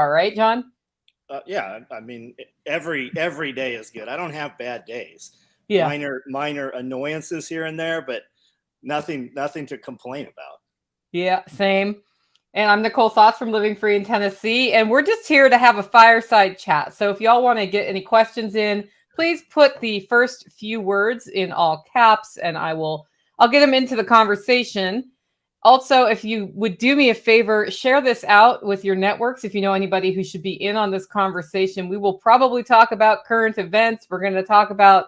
right, John? Yeah, I mean, every day is good. I don't have bad days. Yeah. Minor annoyances here and there, but nothing to complain about. Yeah, same. And I'm Nicole Sauce from Living Free in Tennessee, and we're just here to have a fireside chat. So if y'all want to get any questions in, please put the first few words in all caps, and I'll get them into the conversation. Also, if you would do me a favor, share this out with your networks. If you know anybody who should be in on this conversation, we will probably talk about current events. We're going to talk about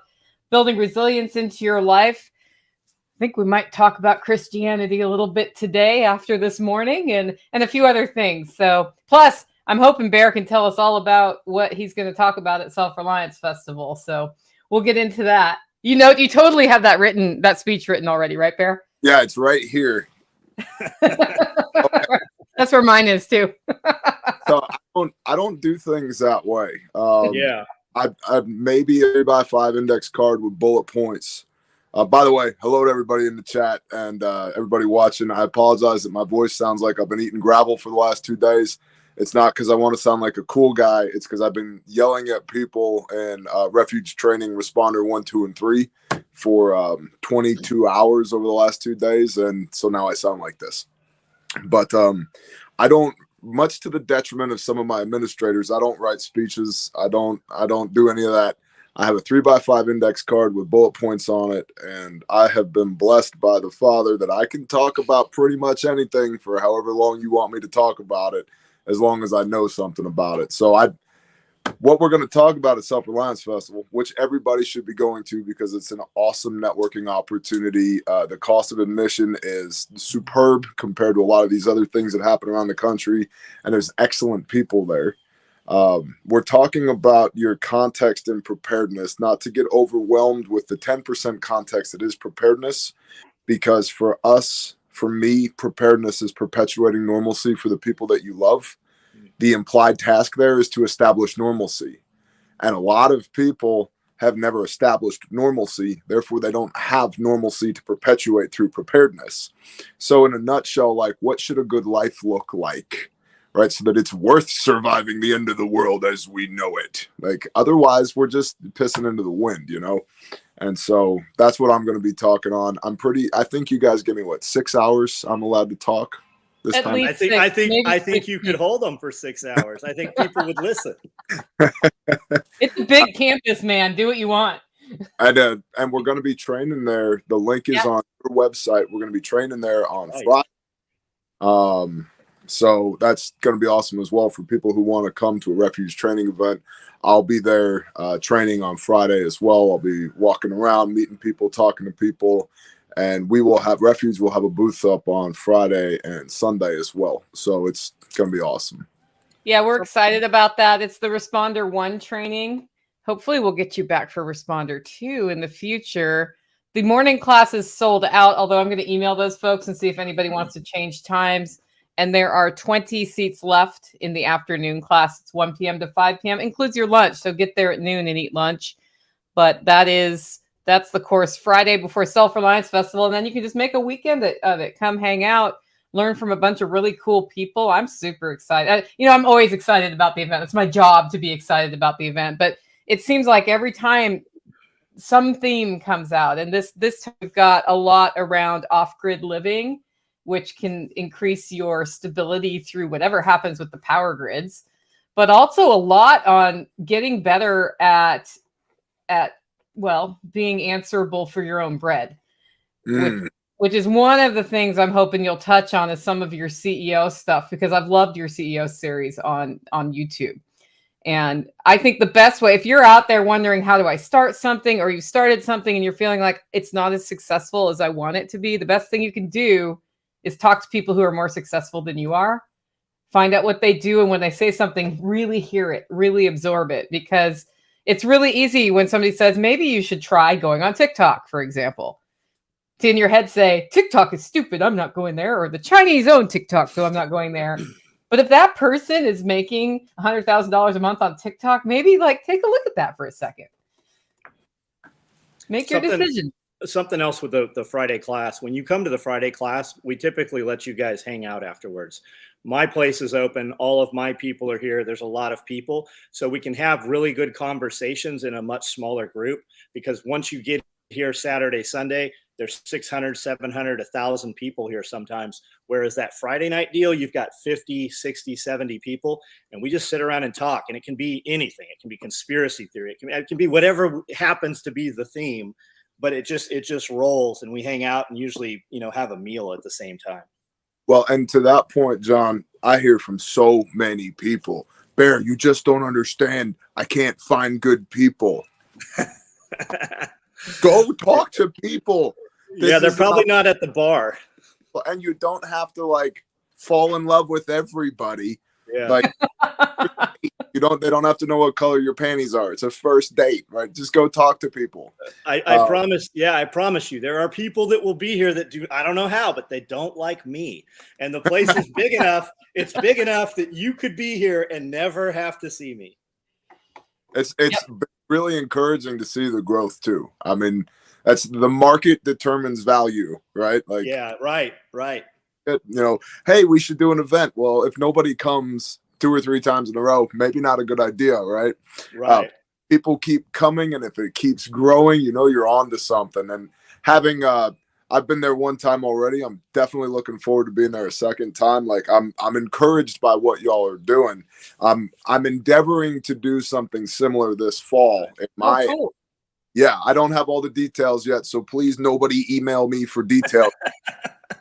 building resilience into your life. I think we might talk about Christianity a little bit today after this morning and a few other things. So plus, I'm hoping Bear can tell us all about what he's going to talk about at Self Reliance Festival. So we'll get into that. You totally have that speech written already, right, Bear? Yeah, it's right here. That's where mine is too. So I don't do things that way. Yeah. I maybe a 3x5 index card with bullet points. By the way, hello to everybody in the chat and everybody watching. I apologize that my voice sounds like I've been eating gravel for the last 2 days. It's not because I want to sound like a cool guy. It's because I've been yelling at people in refuge training responder 1, 2, and 3 for 22 hours over the last 2 days. And so now I sound like this. But I don't, much to the detriment of some of my administrators, I don't write speeches. I don't do any of that. I have a 3x5 index card with bullet points on it, and I have been blessed by the Father that I can talk about pretty much anything for however long you want me to talk about it, as long as I know something about it. So what we're going to talk about at Self Reliance Festival, which everybody should be going to because it's an awesome networking opportunity. The cost of admission is superb compared to a lot of these other things that happen around the country, and there's excellent people there. We're talking about your context and preparedness, not to get overwhelmed with the 10% context that is preparedness, because for me, preparedness is perpetuating normalcy for the people that you love. The implied task there is to establish normalcy. And a lot of people have never established normalcy. Therefore, they don't have normalcy to perpetuate through preparedness. So in a nutshell, like, what should a good life look like? Right, so that it's worth surviving the end of the world as we know it. Like, otherwise, we're just pissing into the wind, And so that's what I'm going to be talking on. I think you guys give me 6 hours I'm allowed to talk this At time. least I think you could hold them for 6 hours. I think people would listen. It's a big campus, man. Do what you want. And we're going to be training there. The link is on your website. We're going to be training there on Friday. So that's going to be awesome as well for people who want to come to a refuge training event. I'll be there training on Friday as well. I'll be walking around, meeting people, talking to people, and Refuge will have a booth up on Friday and Sunday as well. So it's going to be awesome. Yeah, we're excited about that. It's the Responder 1 training. Hopefully we'll get you back for Responder 2 in the future. The morning class is sold out, although I'm going to email those folks and see if anybody wants to change times. And there are 20 seats left in the afternoon class. It's 1 p.m. to 5 p.m. Includes your lunch. So get there at noon and eat lunch. But that's the course Friday before Self Reliance Festival. And then you can just make a weekend of it. Come hang out, learn from a bunch of really cool people. I'm super excited. I'm always excited about the event. It's my job to be excited about the event. But it seems like every time some theme comes out, and this time we've got a lot around off-grid living, which can increase your stability through whatever happens with the power grids, but also a lot on getting better at being answerable for your own bread, which is one of the things I'm hoping you'll touch on is some of your CEO stuff, because I've loved your CEO series on YouTube. And I think the best way, if you're out there wondering, how do I start something, or you started something and you're feeling like it's not as successful as I want it to be, the best thing you can do is talk to people who are more successful than you are. Find out what they do, and when they say something, really hear it, really absorb it, because it's really easy when somebody says, maybe you should try going on TikTok, for example, to in your head say, TikTok is stupid, I'm not going there, or the Chinese own TikTok, so I'm not going there. But if that person is making $100,000 a month on TikTok, maybe take a look at that for a second. Make your decision. something else with the Friday class. When you come to the Friday class, we typically let you guys hang out afterwards. My place is open. All of my people are here. There's a lot of people. So we can have really good conversations in a much smaller group, because once you get here Saturday, Sunday, there's 600, 700, 1,000 people here sometimes. Whereas that Friday night deal, you've got 50, 60, 70 people, and we just sit around and talk. And it can be anything. It can be conspiracy theory. It can be whatever happens to be the theme, but it just rolls, and we hang out and usually, have a meal at the same time. Well, and to that point, John, I hear from so many people, Bear, you just don't understand. I can't find good people. Go talk to people. Yeah, they're probably not at the bar. And you don't have to fall in love with everybody. Yeah. They don't have to know what color your panties are. It's a first date, right? Just go talk to people. I promise you, there are people that will be here that I don't know how, but they don't like me. And the place is big enough. It's big enough that you could be here and never have to see me. It's really encouraging to see the growth too. I mean, that's the market determines value, right? Yeah, right. Hey, we should do an event. Well, if nobody comes 2 or 3 times in a row, maybe not a good idea, right? Right. People keep coming, and if it keeps growing, you're on to something. And having I've been there one time already. I'm definitely looking forward to being there a second time. I'm encouraged by what y'all are doing. I'm endeavoring to do something similar this fall. Cool. Yeah, I don't have all the details yet, so please nobody email me for details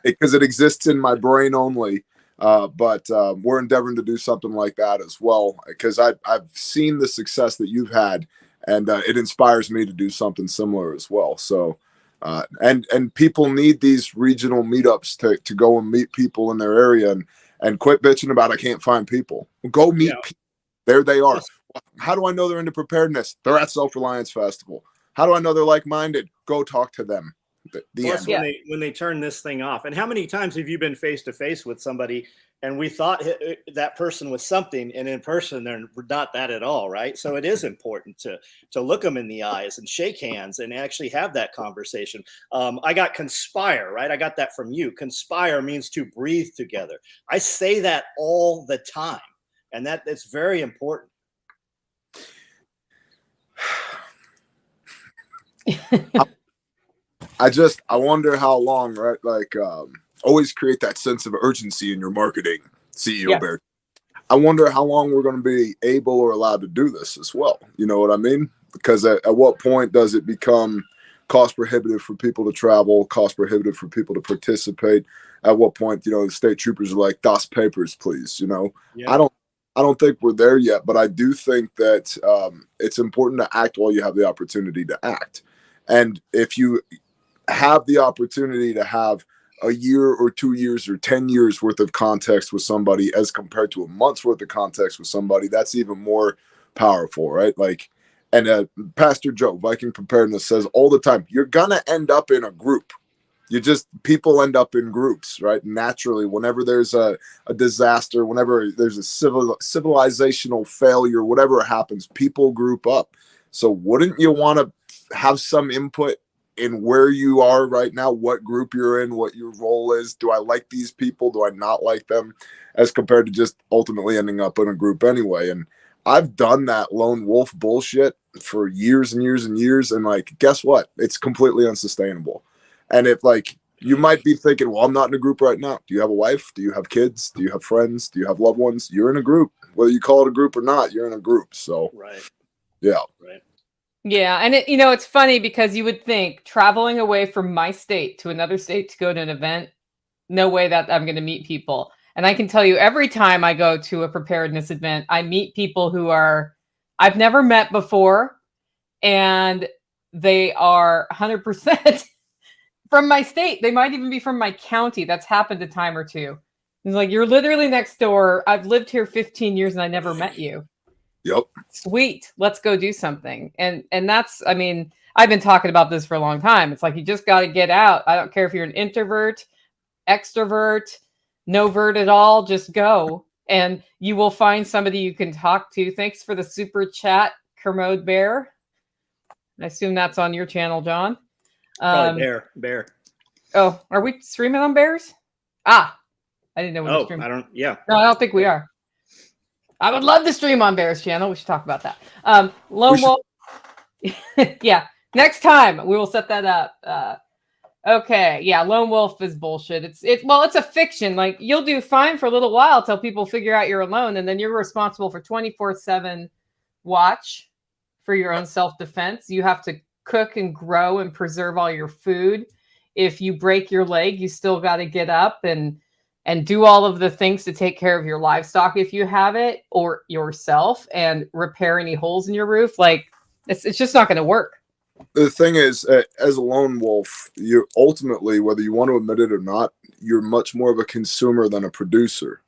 because it exists in my brain only. But we're endeavoring to do something like that as well, because I've seen the success that you've had, and it inspires me to do something similar as well. So, and people need these regional meetups to go and meet people in their area and quit bitching about I can't find people. Go meet people. There they are. How do I know they're into preparedness? They're at Self Reliance Festival. How do I know they're like-minded? Go talk to them. Plus, when they turn this thing off, and how many times have you been face to face with somebody and we thought that person was something, and in person they're not that at all, right? So it is important to look them in the eyes and shake hands and actually have that conversation. I got conspire, right? I got that from you. Conspire means to breathe together. I say that all the time, and it's very important. I wonder how long, right? Always create that sense of urgency in your marketing, CEO Bear. I wonder how long we're going to be able or allowed to do this as well. You know what I mean? Because at what point does it become cost prohibitive for people to travel, cost prohibitive for people to participate? At what point, the state troopers are like, "Das papers, please." I don't think we're there yet, but I do think that it's important to act while you have the opportunity to act. And if you have the opportunity to have a year or 2 years or 10 years worth of context with somebody as compared to a month's worth of context with somebody, that's even more powerful, right? And Pastor Joe, Viking Preparedness, says all the time, you're going to end up in a group. People end up in groups, right? Naturally, whenever there's a disaster, whenever there's a civilizational failure, whatever happens, people group up. So wouldn't you want to have some input in where you are right now, what group you're in, what your role is? Do I like these people? Do I not like them? As compared to just ultimately ending up in a group anyway. And I've done that lone wolf bullshit for years and years and years. And guess what? It's completely unsustainable. And if you might be thinking, well, I'm not in a group right now. Do you have a wife? Do you have kids? Do you have friends? Do you have loved ones? You're in a group. Whether you call it a group or not, you're in a group. So, right. Yeah. Right. Yeah. And it's funny because you would think traveling away from my state to another state to go to an event, no way that I'm going to meet people. And I can tell you every time I go to a preparedness event, I meet people who I've never met before, and they are 100% from my state. They might even be from my county. That's happened a time or two. It's like, you're literally next door. I've lived here 15 years and I never met you. Yep. Sweet. Let's go do something. And that's, I've been talking about this for a long time. It's like, you just got to get out. I don't care if you're an introvert, extrovert, no vert at all, just go. And you will find somebody you can talk to. Thanks for the super chat, Kermode Bear. I assume that's on your channel, John. Probably bear. Oh, are we streaming on bears? I didn't know we were streaming. Yeah. No, I don't think we are. I would love to stream on Bear's channel. We should talk about that. Lone Wolf. Yeah. Next time we will set that up. Okay. Yeah. Lone Wolf is bullshit. It's a fiction. Like, you'll do fine for a little while till people figure out you're alone. And then you're responsible for 24/7 watch for your own self-defense. You have to cook and grow and preserve all your food. If you break your leg, you still got to get up and do all of the things to take care of your livestock if you have it, or yourself, and repair any holes in your roof. Like, it's just not going to work. The thing is, as a lone wolf, you're ultimately, whether you want to admit it or not, you're much more of a consumer than a producer,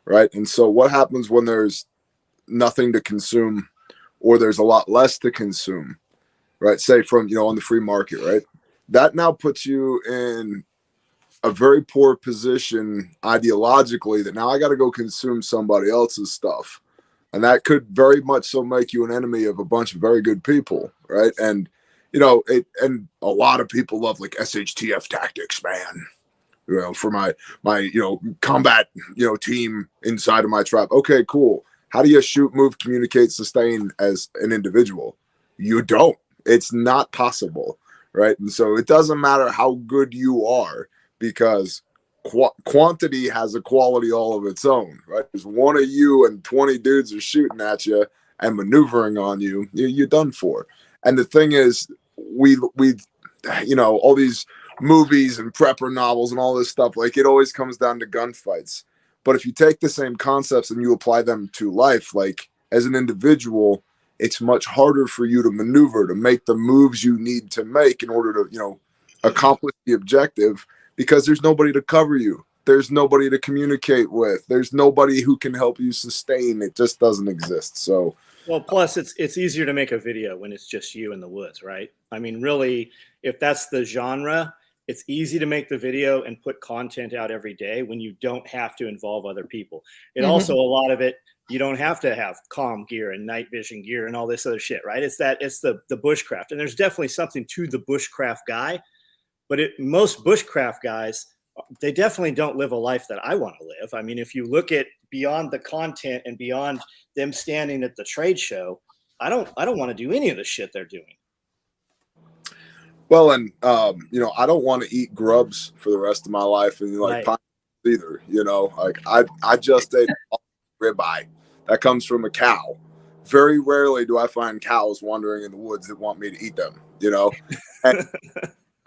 right? And so what happens when there's nothing to consume, or there's a lot less to consume, right? Say from, on the free market, right? That now puts you in a very poor position ideologically, that now I got to go consume somebody else's stuff. And that could very much so make you an enemy of a bunch of very good people, right? And, and a lot of people love like SHTF tactics, man. For my combat, team inside of my tribe. Okay, cool. How do you shoot, move, communicate, sustain as an individual? You don't. It's not possible, right? And so it doesn't matter how good you are, because quantity has a quality all of its own, right? There's one of you and 20 dudes are shooting at you and maneuvering on you, you're done for. And the thing is, we all these movies and prepper novels and all this stuff, like, it always comes down to gunfights. But if you take the same concepts and you apply them to life, like, as an individual, it's much harder for you to maneuver, to make the moves you need to make in order to, accomplish the objective, because there's nobody to cover you. There's nobody to communicate with. There's nobody who can help you sustain. It just doesn't exist. So, well, plus it's easier to make a video when it's just you in the woods, right? I mean, really, if that's the genre, it's easy to make the video and put content out every day when you don't have to involve other people. And also, a lot of it, you don't have to have comm gear and night vision gear and all this other shit, right? It's the bushcraft. And there's definitely something to the bushcraft guy. But most bushcraft guys, they definitely don't live a life that I want to live. I mean, if you look at beyond the content and beyond them standing at the trade show, I don't want to do any of the shit they're doing. Well, and I don't want to eat grubs for the rest of my life, and Right. either. Like, I just ate ribeye that comes from a cow. Very rarely do I find cows wandering in the woods that want me to eat them.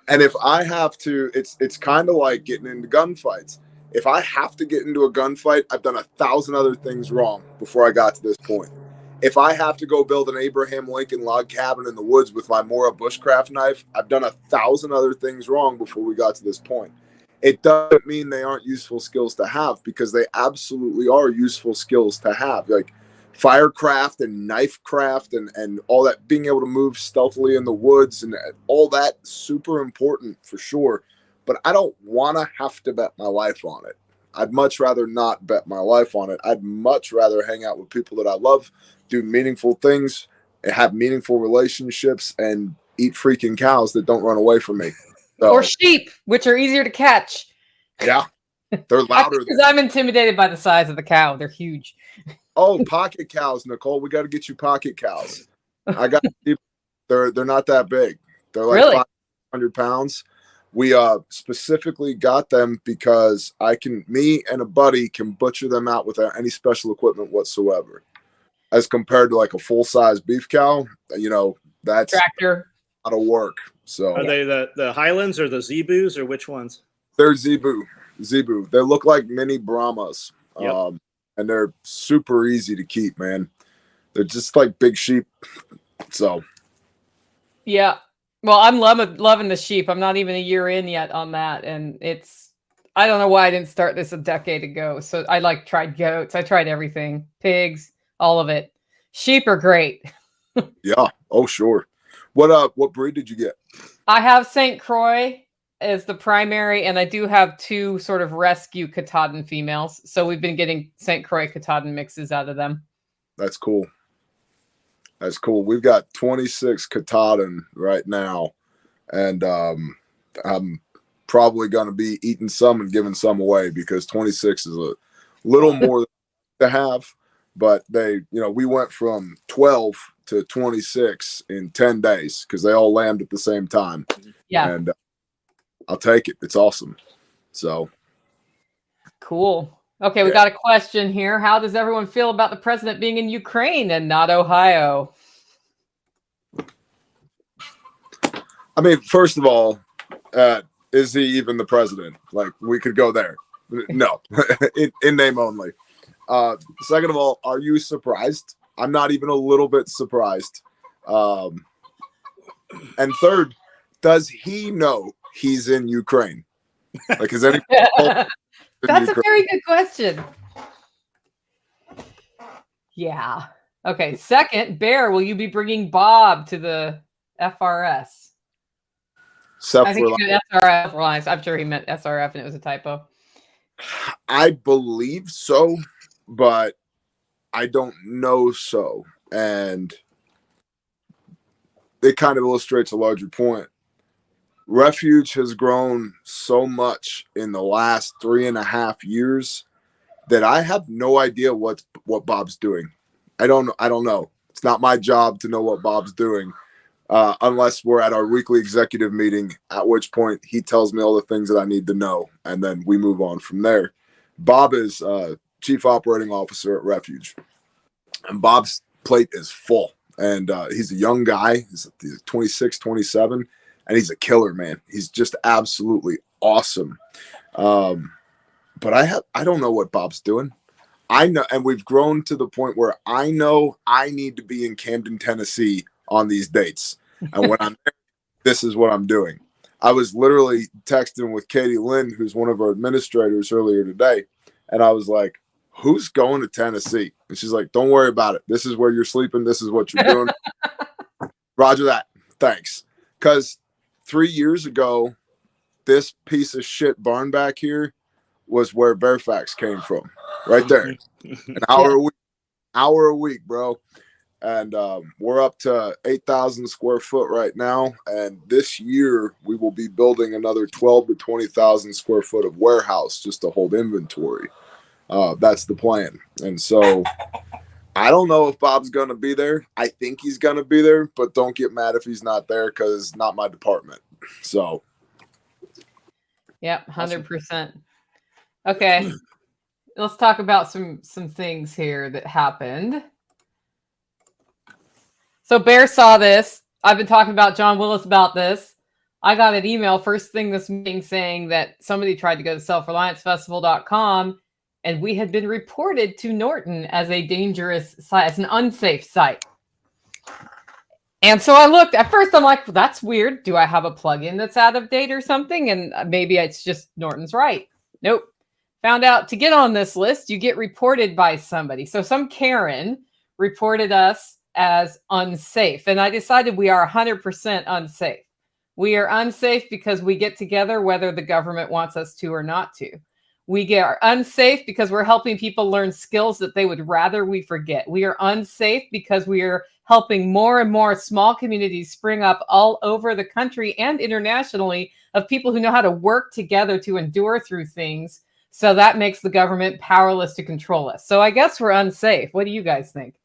And if I have to, it's kind of like getting into gunfights. If I have to get into a gunfight, I've done 1,000 other things wrong before I got to this point. If I have to go build an Abraham Lincoln log cabin in the woods with my Mora bushcraft knife, I've done 1,000 other things wrong before we got to this point. It doesn't mean they aren't useful skills to have, because they absolutely are useful skills to have. Like firecraft and knife craft and all that, being able to move stealthily in the woods and all that, super important for sure. But I don't want to have to bet my life on it. I'd much rather not bet my life on it. I'd much rather hang out with people that I love, do meaningful things, have meaningful relationships, and eat freaking cows that don't run away from me. So, or sheep, which are easier to catch. Yeah. They're louder. Because I'm intimidated by the size of the cow. They're huge. Oh, pocket cows, Nicole. We got to get you pocket cows. I got people. They're not that big. They're like Really? 500 pounds. We specifically got them because me and a buddy can butcher them out without any special equipment whatsoever. As compared to like a full-size beef cow, that's tractor. A lot of work. So are they the Highlands or the Zebus, or which ones? They're Zebu. They look like mini Brahmas. Yep. And they're super easy to keep, man. They're just like big sheep. So yeah. Well, I'm loving the sheep. I'm not even a year in yet on that. And I don't know why I didn't start this a decade ago. So I tried goats. I tried everything. Pigs, all of it. Sheep are great. Yeah. Oh, sure. What breed did you get? I have St. Croix as the primary, and I do have 2 sort of rescue Katahdin females. So we've been getting St. Croix Katahdin mixes out of them. That's cool. We've got 26 Katahdin right now. and I'm probably going to be eating some and giving some away because 26 is a little more to have. But we went from 12 to 26 in 10 days because they all landed at the same time. Yeah. And I'll take it. It's awesome. So cool. Okay, we got a question here. How does everyone feel about the president being in Ukraine and not Ohio? I mean, first of all, is he even the president? Like, we could go there. No, in name only. Second of all, are you surprised? I'm not even a little bit surprised. And third, does he know he's in Ukraine? Like, is anyone That's a very good question. Yeah. Okay. Second, Bear, will you be bringing Bob to the FRS? I think he meant SRF Reliance. I'm sure he meant SRF and it was a typo. I believe so, but I don't know so. And it kind of illustrates a larger point. Refuge has grown so much in the last 3.5 years that I have no idea what Bob's doing. I don't know. It's not my job to know what Bob's doing, unless we're at our weekly executive meeting, at which point he tells me all the things that I need to know, and then we move on from there. Bob is Chief Operating Officer at Refuge, and Bob's plate is full. And he's a young guy. He's 26, 27. And he's a killer, man. He's just absolutely awesome. But I don't know what Bob's doing. I know, and we've grown to the point where I know I need to be in Camden, Tennessee on these dates. And when I'm there, this is what I'm doing. I was literally texting with Katie Lynn, who's one of our administrators, earlier today. And I was like, who's going to Tennessee? And she's like, don't worry about it. This is where you're sleeping. This is what you're doing. Roger that. Thanks. Because 3 years ago, this piece of shit barn back here was where Fairfax came from, right there. An hour a week, bro. And we're up to 8,000 square foot right now. And this year, we will be building another 12 to 20,000 square foot of warehouse just to hold inventory. That's the plan. And so I don't know if Bob's going to be there. I think he's going to be there, but don't get mad if he's not there because it's not my department. So. Yep, 100%. Okay. Let's talk about some things here that happened. So Bear saw this. I've been talking about John Willis about this. I got an email first thing this morning saying that somebody tried to go to selfreliancefestival.com and we had been reported to Norton as a dangerous site, as an unsafe site. And so I looked. At first, I'm like, well, that's weird. Do I have a plugin that's out of date or something? And maybe it's just Norton's right. Nope. Found out to get on this list, you get reported by somebody. So some Karen reported us as unsafe. And I decided we are 100% unsafe. We are unsafe because we get together whether the government wants us to or not to. We are unsafe because we're helping people learn skills that they would rather we forget. We are unsafe because we are helping more and more small communities spring up all over the country and internationally of people who know how to work together to endure through things. So that makes the government powerless to control us. So I guess we're unsafe. What do you guys think?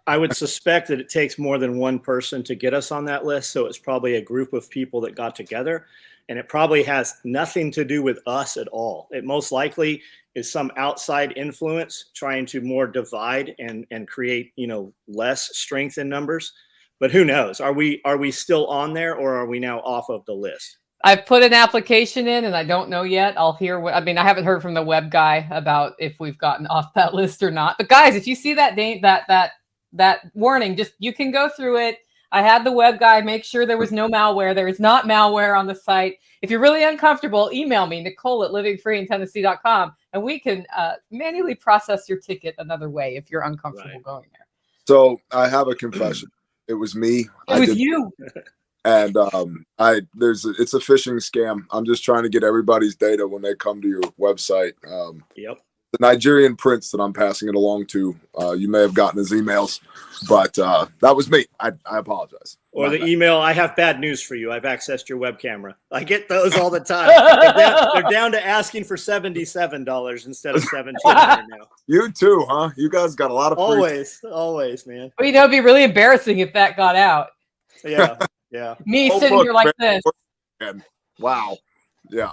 I would suspect that it takes more than one person to get us on that list. So it's probably a group of people that got together, and it probably has nothing to do with us at all. It most likely is some outside influence trying to more divide and create, less strength in numbers. But who knows? Are we still on there, or are we now off of the list? I've put an application in and I don't know yet. I'll hear I haven't heard from the web guy about if we've gotten off that list or not. But guys, if you see that that warning, just, you can go through it. I had the web guy make sure there was no malware. There is not malware on the site. If you're really uncomfortable, email me, Nicole@livingfreeintennessee.com, and we can manually process your ticket another way if you're uncomfortable going there. So I have a confession. It was me. It was you. And it's a phishing scam. I'm just trying to get everybody's data when they come to your website. Yep. the Nigerian prince that I'm passing it along to. You may have gotten his emails, but that was me. I apologize. Or the email, I have bad news for you. I've accessed your web camera. I get those all the time. They're down to asking for $77 instead of $17 now. You too, huh? You guys got a lot of always, man. Well, it'd be really embarrassing if that got out. Yeah. Me sitting here like this. Wow. Yeah.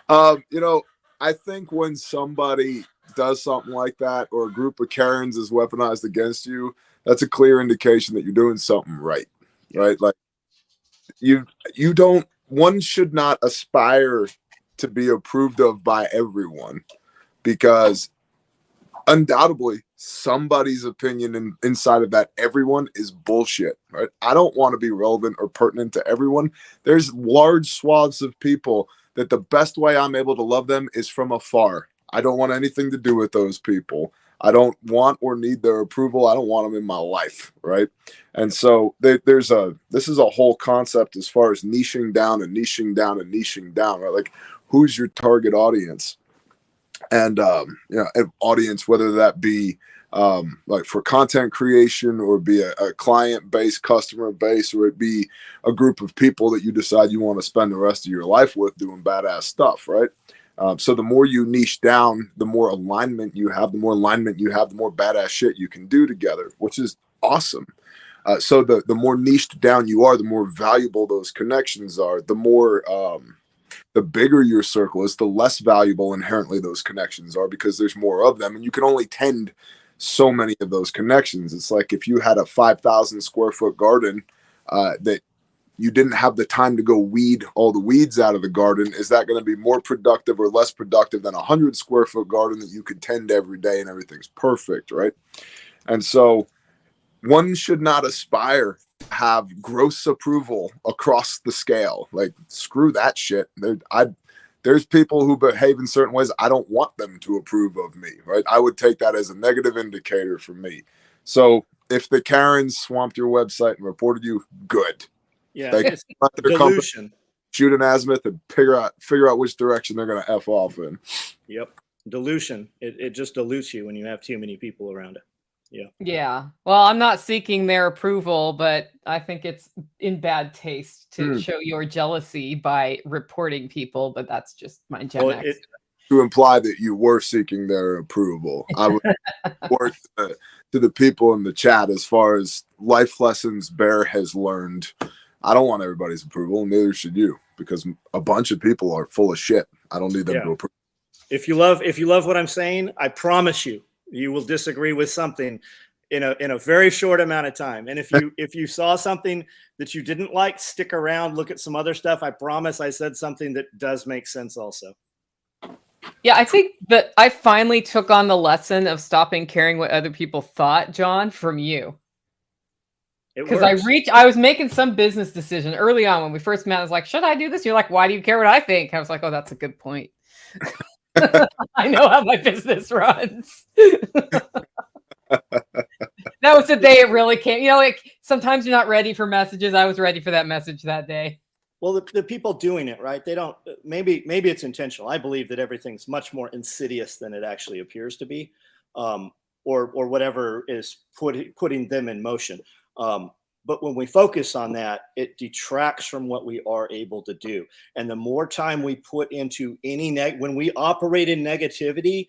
I think when somebody does something like that, or a group of Karens is weaponized against you, that's a clear indication that you're doing something right. Right? Like you don't. One should not aspire to be approved of by everyone, because undoubtedly somebody's opinion inside of that everyone is bullshit, right? I don't want to be relevant or pertinent to everyone. There's large swaths of people that the best way I'm able to love them is from afar. I don't want anything to do with those people. I don't want or need their approval. I don't want them in my life, right? And so this is a whole concept as far as niching down and niching down and niching down, right? Like, who's your target audience? And an audience, whether that be like for content creation, or be a client base, customer base, or it be a group of people that you decide you want to spend the rest of your life with doing badass stuff, right? So the more you niche down, the more alignment you have, the more badass shit you can do together, which is awesome. So the more niched down you are, the more valuable those connections are. The bigger your circle is, the less valuable inherently those connections are, because there's more of them, and you can only tend so many of those connections. It's like if you had a 5,000 square foot garden that you didn't have the time to go weed all the weeds out of the garden, is that going to be more productive or less productive than a 100 square foot garden that you could tend every day and everything's perfect, right? And so one should not aspire to have gross approval across the scale. Like, screw that shit. There's people who behave in certain ways. I don't want them to approve of me, right? I would take that as a negative indicator for me. So if the Karens swamped your website and reported you, good. Yeah, it's dilution. Shoot an azimuth and figure out which direction they're going to F off in. Yep. Dilution. It just dilutes you when you have too many people around it. Yeah. Well, I'm not seeking their approval, but I think it's in bad taste to show your jealousy by reporting people, but that's just my Gen X. To imply that you were seeking their approval. I would report to the people in the chat, as far as life lessons Bear has learned, I don't want everybody's approval, and neither should you, because a bunch of people are full of shit. I don't need them to approve. If you love what I'm saying, I promise you will disagree with something in a very short amount of time. And if you saw something that you didn't like, stick around, look at some other stuff. I promise I said something that does make sense also. Yeah, I think that I finally took on the lesson of stopping caring what other people thought, John, from you. Because I was making some business decision early on when we first met. I was like, should I do this? You're like, why do you care what I think? I was like, oh, that's a good point. I know how my business runs. That was the day it really came. Like, sometimes you're not ready for messages. I was ready for that message that day. Well, the people doing it, right? They don't, maybe it's intentional. I believe that everything's much more insidious than it actually appears to be, or whatever is putting them in motion. But when we focus on that, it detracts from what we are able to do. And the more time we put into when we operate in negativity,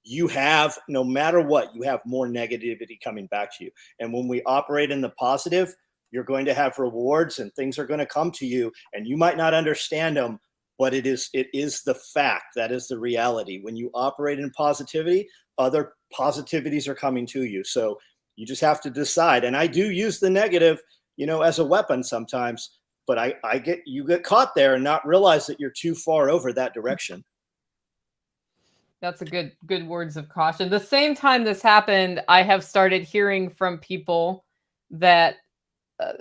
you have, no matter what, you have more negativity coming back to you. And when we operate in the positive, you're going to have rewards and things are going to come to you, and you might not understand them, but it is the fact. That is the reality. When you operate in positivity, other positivities are coming to you. So you just have to decide. And I do use the negative, as a weapon sometimes, but you get caught there and not realize that you're too far over that direction. That's a good words of caution. The same time this happened, I have started hearing from people that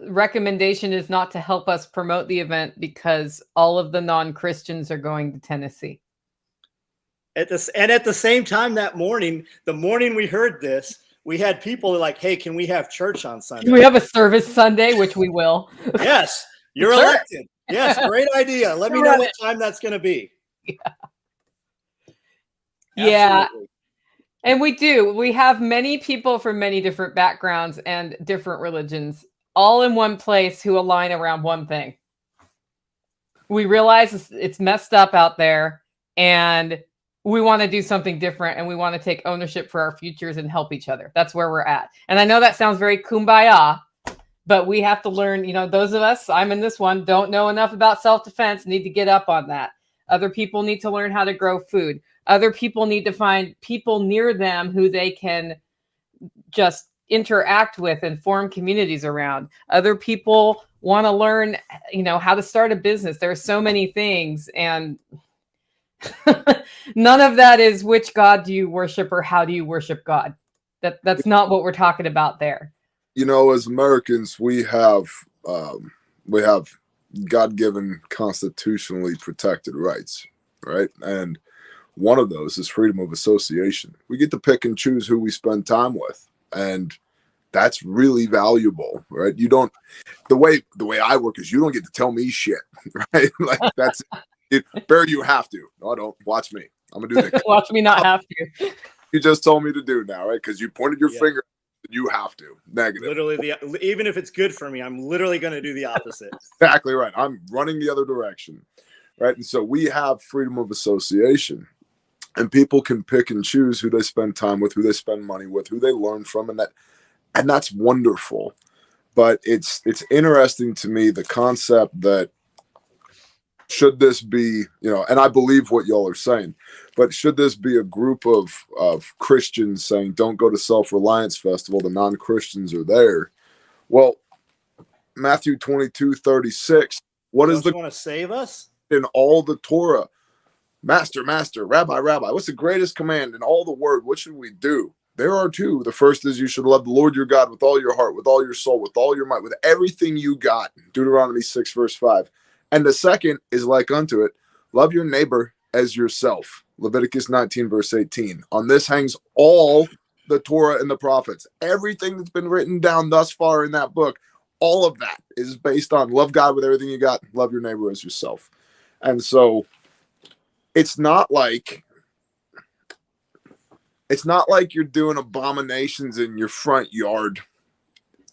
recommendation is not to help us promote the event because all of the non-Christians are going to Tennessee. At the same time that morning, the morning we heard this, we had people like, hey, can we have church on Sunday? Can we have a service Sunday, which we will? Yes, you're elected. Yes, great idea. Let me know what time that's going to be. Yeah. Yeah. Absolutely. And we do. We have many people from many different backgrounds and different religions all in one place who align around one thing. We realize it's messed up out there and we want to do something different and we want to take ownership for our futures and help each other. That's where we're at. And I know that sounds very kumbaya, but we have to learn, those of us, I'm in this one, don't know enough about self-defense, need to get up on that. Other people need to learn how to grow food. Other people need to find people near them who they can just interact with and form communities around. Other people want to learn, how to start a business. There are so many things, and none of that is which God do you worship or how do you worship God. That's not what we're talking about there. As Americans, we have God-given, constitutionally protected rights, right? And one of those is freedom of association. We get to pick and choose who we spend time with, and that's really valuable, right? You don't. The way I work is you don't get to tell me shit, right? Like that's it. Barry, you have to. No, I don't. Watch me. I'm gonna do that. Watch me not have to. You just told me to do now, right? Because you pointed your finger. You have to. Negative. Literally, even if it's good for me, I'm literally going to do the opposite. Exactly right. I'm running the other direction, right? And so we have freedom of association, and people can pick and choose who they spend time with, who they spend money with, who they learn from, and that's wonderful. But it's interesting to me, the concept that should this be, and I believe what y'all are saying, but should this be a group of Christians saying, don't go to Self Reliance Festival, the non-Christians are there? Well, Matthew 22:36, what is the want to save us? In all the Torah? Master, Rabbi, what's the greatest command in all the word? What should we do? There are two. The first is you should love the Lord your God with all your heart, with all your soul, with all your might, with everything you got. Deuteronomy 6, verse 5. And the second is like unto it, love your neighbor as yourself. Leviticus 19, verse 18. On this hangs all the Torah and the prophets. Everything that's been written down thus far in that book, all of that is based on love God with everything you got, love your neighbor as yourself. And so it's not like you're doing abominations in your front yard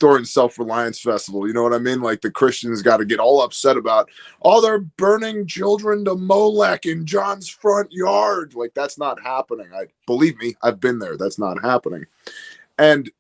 during Self Reliance Festival. You know what I mean? Like the Christians got to get all upset about, they're burning children to Molech in John's front yard. Like that's not happening. Believe me, I've been there. That's not happening. And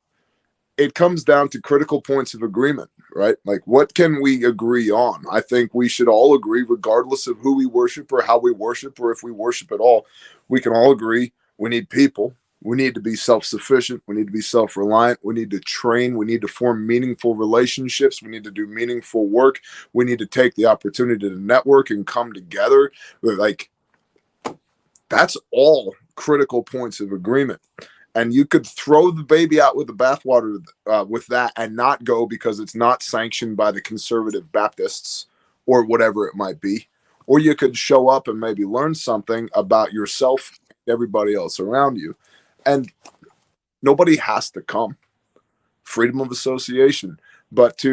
it comes down to critical points of agreement, right? Like what can we agree on? I think we should all agree, regardless of who we worship or how we worship or if we worship at all. We can all agree we need people. We need to be self-sufficient. We need to be self-reliant. We need to train. We need to form meaningful relationships. We need to do meaningful work. We need to take the opportunity to network and come together. Like, that's all critical points of agreement. And you could throw the baby out with the bathwater with that and not go because it's not sanctioned by the conservative Baptists or whatever it might be. Or you could show up and maybe learn something about yourself and everybody else around you. And nobody has to come. Freedom of association. But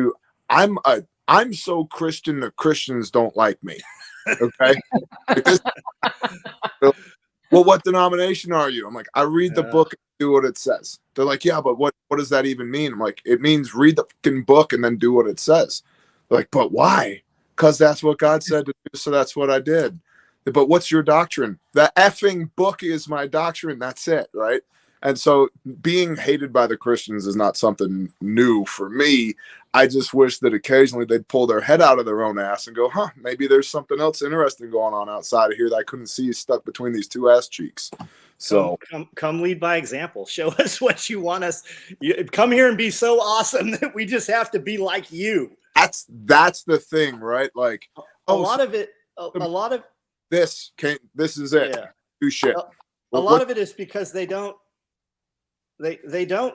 I'm so Christian that Christians don't like me. Okay. Well, what denomination are you? I'm like, I read the book and do what it says. They're like, yeah, but what does that even mean? I'm like, it means read the fucking book and then do what it says. They're like, but why? Because that's what God said to do, so that's what I did. But what's your doctrine? The effing book is my doctrine. That's it, right? And so being hated by the Christians is not something new for me. I just wish that occasionally they'd pull their head out of their own ass and go, maybe there's something else interesting going on outside of here that I couldn't see stuck between these two ass cheeks. So come lead by example. Show us what you want us. Come here and be so awesome that we just have to be like you. That's the thing, right? Like a lot of this is it. Yeah. Do shit. A lot of it is because they don't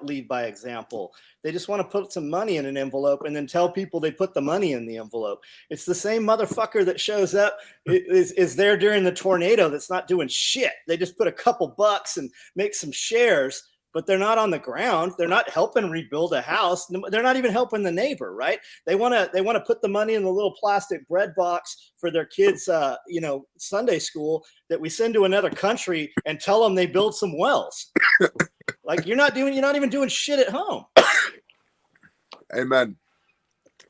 lead by example. They just want to put some money in an envelope and then tell people they put the money in the envelope. It's the same motherfucker that shows up is there during the tornado that's not doing shit. They just put a couple bucks and make some shares, but they're not on the ground. They're not helping rebuild a house. They're not even helping the neighbor, right? They want to put the money in the little plastic bread box for their kids, Sunday school that we send to another country and tell them they build some wells. Like you're not even doing shit at home. Amen.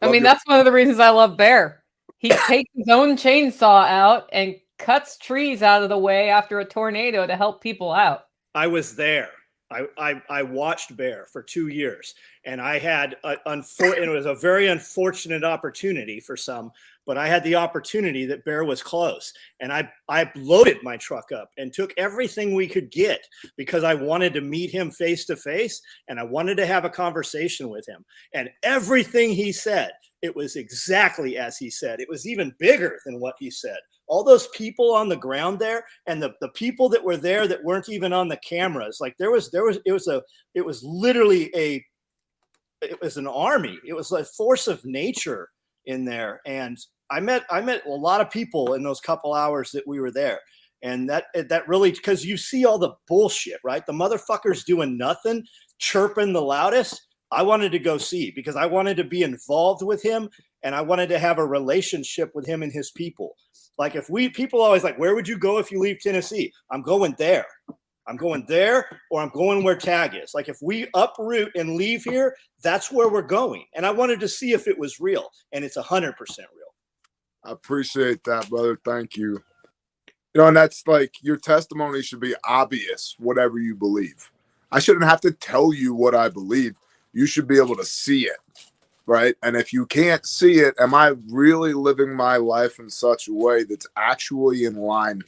I mean, that's one of the reasons I love Bear. He takes his own chainsaw out and cuts trees out of the way after a tornado to help people out. I was there. I watched Bear for 2 years, and I had it was a very unfortunate opportunity for some, but I had the opportunity that Bear was close, and I loaded my truck up and took everything we could get because I wanted to meet him face to face, and I wanted to have a conversation with him. And everything he said, it was exactly as he said. It was even bigger than what he said. All those people on the ground there, and the people that were there that weren't even on the cameras, like it was literally it was an army. It was a force of nature in there. And I met a lot of people in those couple hours that we were there. And that really, because you see all the bullshit, right? The motherfuckers doing nothing, chirping the loudest. I wanted to go see because I wanted to be involved with him, and I wanted to have a relationship with him and his people. Like people always like, where would you go if you leave Tennessee? I'm going there. I'm going there, or I'm going where Tag is. Like if we uproot and leave here, that's where we're going. And I wanted to see if it was real, and it's 100% real. I appreciate that, brother. Thank you. And that's like, your testimony should be obvious, whatever you believe. I shouldn't have to tell you what I believe. You should be able to see it. Right. And if you can't see it, am I really living my life in such a way that's actually in line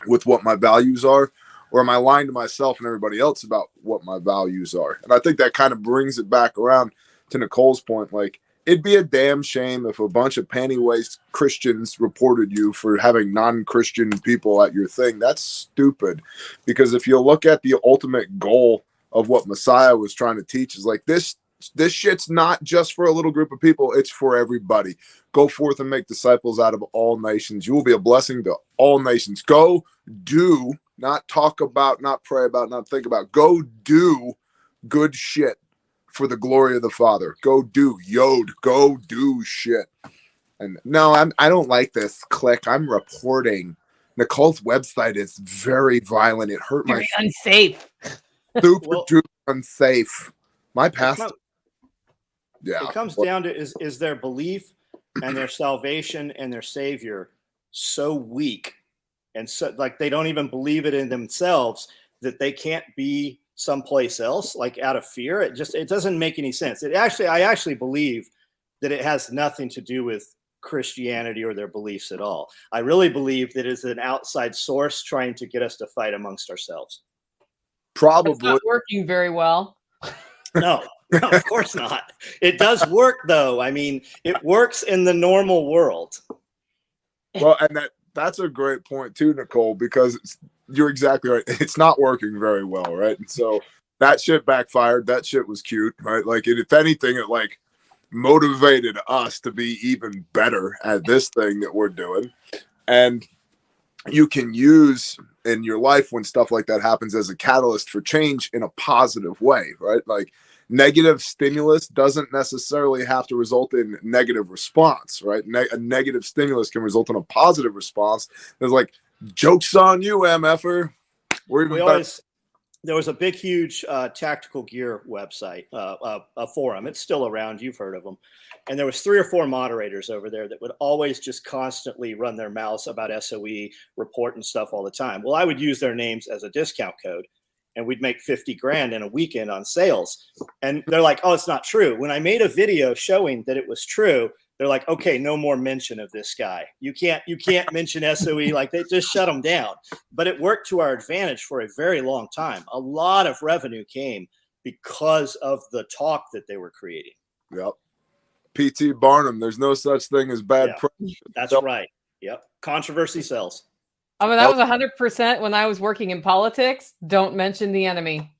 with what my values are? Or am I lying to myself and everybody else about what my values are? And I think that kind of brings it back around to Nicole's point. Like, it'd be a damn shame if a bunch of panty-waist Christians reported you for having non-Christian people at your thing. That's stupid. Because if you look at the ultimate goal of what Messiah was trying to teach, is like this shit's not just for a little group of people. It's for everybody. Go forth and make disciples out of all nations. You will be a blessing to all nations. Go do, not talk about, not pray about, not think about. Go do good shit for the glory of the Father. Go do, go do shit. And no, I don't like this. Click. I'm reporting. Nicole's website is very violent. It hurt Very my unsafe. super duper unsafe. My pastor. Yeah. It comes down to is their belief and their salvation and their Savior so weak, and so like they don't even believe it in themselves that they can't be someplace else, like out of fear. It doesn't make any sense. I actually believe that it has nothing to do with Christianity or their beliefs at all. I really believe that it's an outside source trying to get us to fight amongst ourselves. Probably. It's not working very well. No, of course not. It does work, though. I mean, it works in the normal world. Well, and that's a great point too, Nicole, because you're exactly right. It's not working very well, right? And so that shit backfired. That shit was cute, right? Like, if anything, it like motivated us to be even better at this thing that we're doing. And you can use in your life when stuff like that happens as a catalyst for change in a positive way, right? Like, negative stimulus doesn't necessarily have to result in negative response, right? A negative stimulus can result in a positive response. There's like, joke's on you, MFer. There was a big, huge tactical gear website, a forum. It's still around. You've heard of them. And there was 3 or 4 moderators over there that would always just constantly run their mouths about SOE, report and stuff all the time. Well, I would use their names as a discount code, and we'd make 50 grand in a weekend on sales. And they're like, oh, it's not true. When I made a video showing that it was true, they're like, okay, no more mention of this guy. You can't mention SOE. Like, they just shut them down. But it worked to our advantage for a very long time. A lot of revenue came because of the talk that they were creating. Yep. P.T. Barnum, there's no such thing as bad press. That's right. Yep. Controversy sells. I mean, that was 100% when I was working in politics. Don't mention the enemy.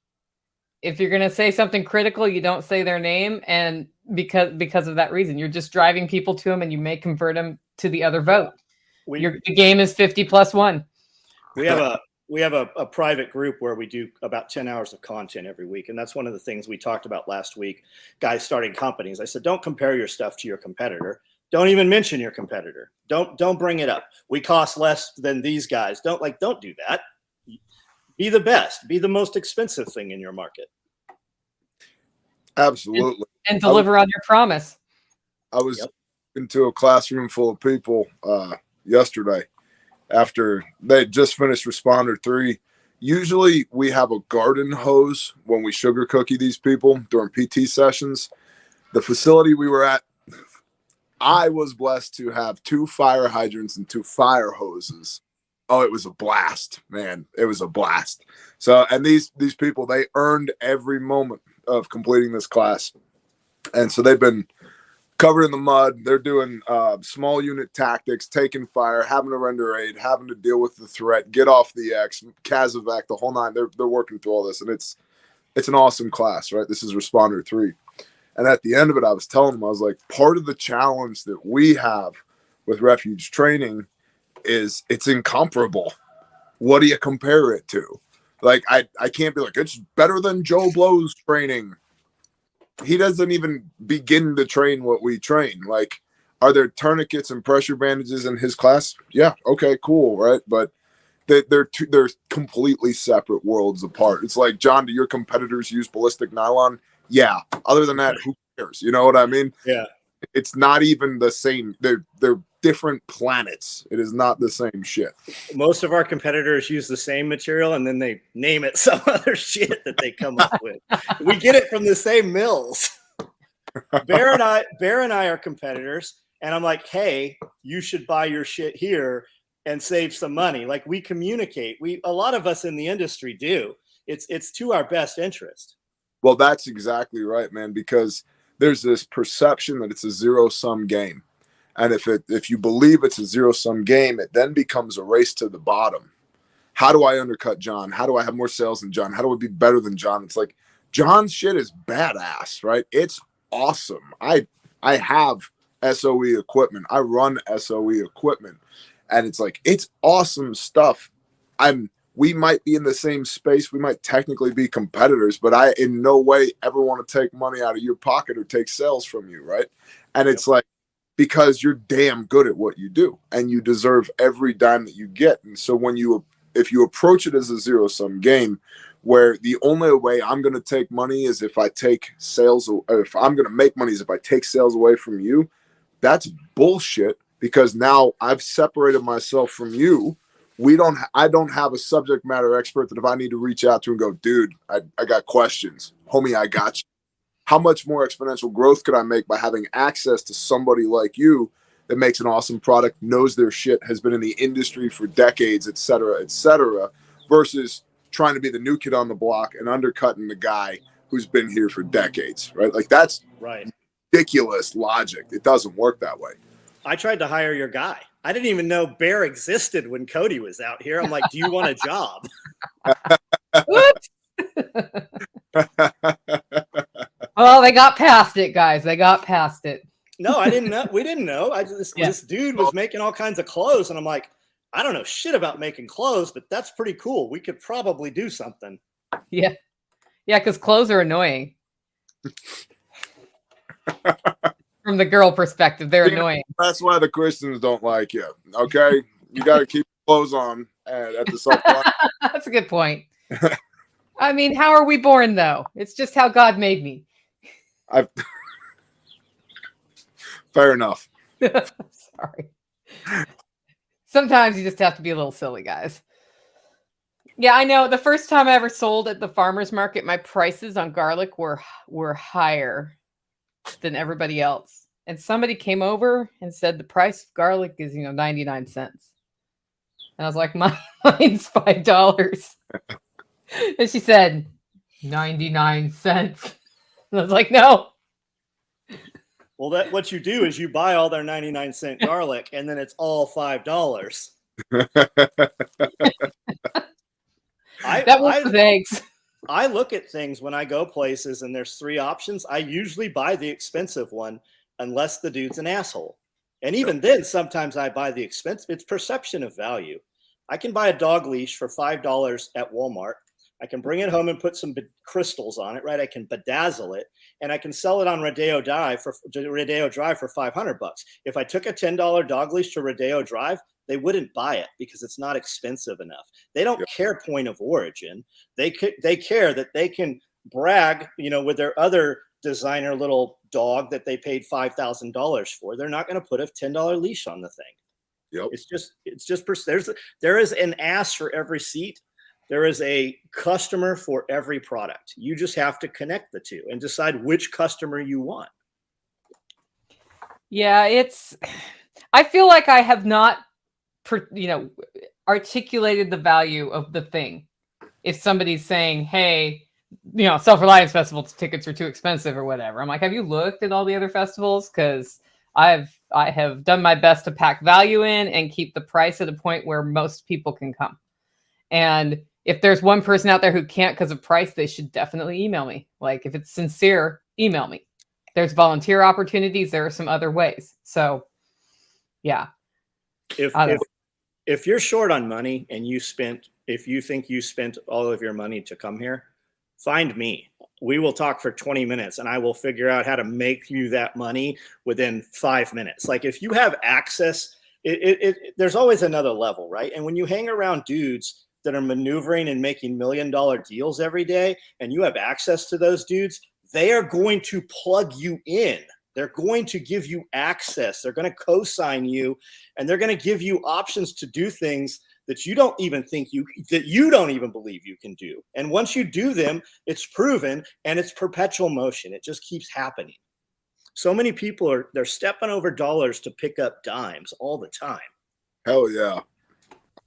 If you're going to say something critical, you don't say their name. And because of that reason, you're just driving people to them, and you may convert them to the other vote. The game is 50+1. We have we have a private group where we do about 10 hours of content every week. And that's one of the things we talked about last week, guys starting companies. I said, don't compare your stuff to your competitor. Don't even mention your competitor. Don't bring it up. We cost less than these guys. Don't do that. Be the best. Be the most expensive thing in your market. Absolutely. And deliver on your promise. I was into a classroom full of people yesterday after they just finished responder 3. Usually we have a garden hose when we sugar cookie these people during PT sessions. The facility we were at, I was blessed to have 2 fire hydrants and 2 fire hoses. Oh, it was a blast, man. It was a blast. So, and these people, they earned every moment of completing this class. And so they've been covered in the mud. They're doing small unit tactics, taking fire, having to render aid, having to deal with the threat, get off the X, Kazovac, the whole 9. They're working through all this, and it's an awesome class, right? This is responder 3. And at the end of it, I was telling them, I was like, part of the challenge that we have with refuge training is it's incomparable. What do you compare it to? Like, I can't be like, it's better than Joe Blow's training. He doesn't even begin to train what we train. Like, are there tourniquets and pressure bandages in his class? Yeah. Okay, cool. Right. But they're completely separate worlds apart. It's like, John, do your competitors use ballistic nylon? Yeah. Other than that, who cares? You know what I mean? Yeah. It's not even the same. They're different planets. It is not the same shit. Most of our competitors use the same material and then they name it some other shit that they come up with. We get it from the same mills. Bear and I are competitors, and I'm like, hey, you should buy your shit here and save some money. Like, we communicate. A lot of us in the industry do. It's to our best interest. Well, that's exactly right, man, because there's this perception that it's a zero-sum game. And if you believe it's a zero-sum game, it then becomes a race to the bottom. How do I undercut John? How do I have more sales than John? How do I be better than John? It's like, John's shit is badass, right? It's awesome. I have SOE equipment. I run SOE equipment. And it's like, it's awesome stuff. We might be in the same space. We might technically be competitors, but I in no way ever want to take money out of your pocket or take sales from you, right? And it's like, because you're damn good at what you do and you deserve every dime that you get. And so if you approach it as a zero-sum game where the only way I'm going to take money is if I take sales, or if I'm going to make money is if I take sales away from you, that's bullshit, because now I've separated myself from you. I don't have a subject matter expert that if I need to reach out to and go, dude, I got questions. Homie, I got you. How much more exponential growth could I make by having access to somebody like you that makes an awesome product, knows their shit, has been in the industry for decades, et cetera, versus trying to be the new kid on the block and undercutting the guy who's been here for decades, right? Like, that's right. Ridiculous logic. It doesn't work that way. I tried to hire your guy. I didn't even know Bear existed when Cody was out here. I'm like, do you want a job? Well, they got past it, guys. They got past it. No, I didn't know. We didn't know. This dude was making all kinds of clothes, and I'm like, I don't know shit about making clothes, but that's pretty cool. We could probably do something. Yeah. Yeah, because clothes are annoying. From the girl perspective, they're annoying. That's why the Christians don't like you. Okay? You got to keep clothes on at the self. That's a good point. I mean, how are we born, though? It's just how God made me. Fair enough. Sorry. Sometimes you just have to be a little silly, guys. Yeah, I know. The first time I ever sold at the farmer's market, my prices on garlic were higher than everybody else. And somebody came over and said the price of garlic is, 99 cents. And I was like, mine's $5. And she said, 99 cents. And I was like, no. Well, what you do is you buy all their 99-cent garlic, and then it's all $5. That was with eggs. I look at things when I go places and there's 3 options. I usually buy the expensive one unless the dude's an asshole. And even then, sometimes I buy the expensive. It's perception of value. I can buy a dog leash for $5 at Walmart. I can bring it home and put some crystals on it, right? I can bedazzle it, and I can sell it on Rodeo Drive for $500. If I took a $10 dog leash to Rodeo Drive, they wouldn't buy it because it's not expensive enough. They don't care point of origin. They care that they can brag, with their other designer little dog that they paid $5,000 for. They're not going to put a $10 leash on the thing. Yep. There is an ass for every seat. There is a customer for every product. You just have to connect the two and decide which customer you want. Yeah, I feel like I have not, articulated the value of the thing. If somebody's saying, hey, Self Reliance Festival tickets are too expensive or whatever, I'm like, have you looked at all the other festivals? Because I have done my best to pack value in and keep the price at a point where most people can come. And if there's one person out there who can't because of price, they should definitely email me. Like, if it's sincere, email me. There's volunteer opportunities. There are some other ways. So, yeah. If you're short on money and if you think you spent all of your money to come here, find me. We will talk for 20 minutes and I will figure out how to make you that money within 5 minutes. Like, if you have access, there's always another level, right? And when you hang around dudes that are maneuvering and making $1 million deals every day, and you have access to those dudes, they are going to plug you in. They're going to give you access. They're going to co-sign you, and they're going to give you options to do things that you don't even believe you can do. And once you do them, it's proven, and it's perpetual motion. It just keeps happening. So many people they're stepping over dollars to pick up dimes all the time. Hell yeah.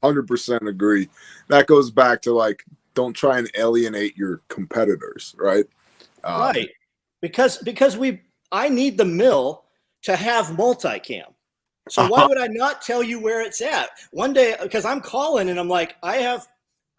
100% agree. That goes back to, like, don't try and alienate your competitors, right? Right. Because I need the mill to have multicam. So why would I not tell you where it's at? One day, because I'm calling and I'm like, we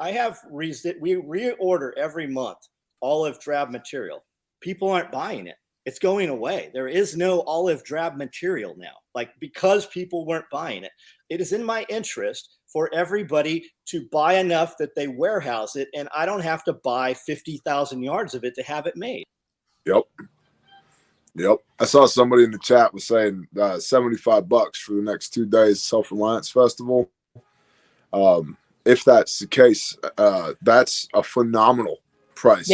reorder every month olive drab material. People aren't buying it. It's going away. There is no olive drab material now, because people weren't buying it. It is in my interest for everybody to buy enough that they warehouse it, and I don't have to buy 50,000 yards of it to have it made. Yep. I saw somebody in the chat was saying $75 for the next 2 days, Self Reliance Festival. If that's the case, that's a phenomenal price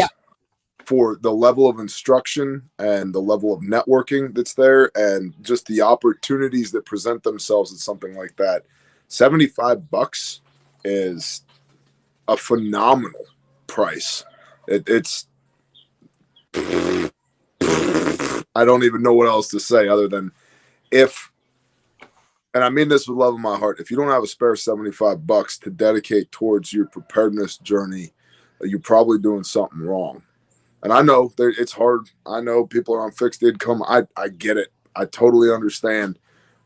for the level of instruction and the level of networking that's there, and just the opportunities that present themselves at something like that. $75 is a phenomenal price. It's I don't even know what else to say other than and I mean this with love in my heart, if you don't have a spare $75 to dedicate towards your preparedness journey, you're probably doing something wrong. And I know it's hard. I know people are on fixed income. I get it. I totally understand.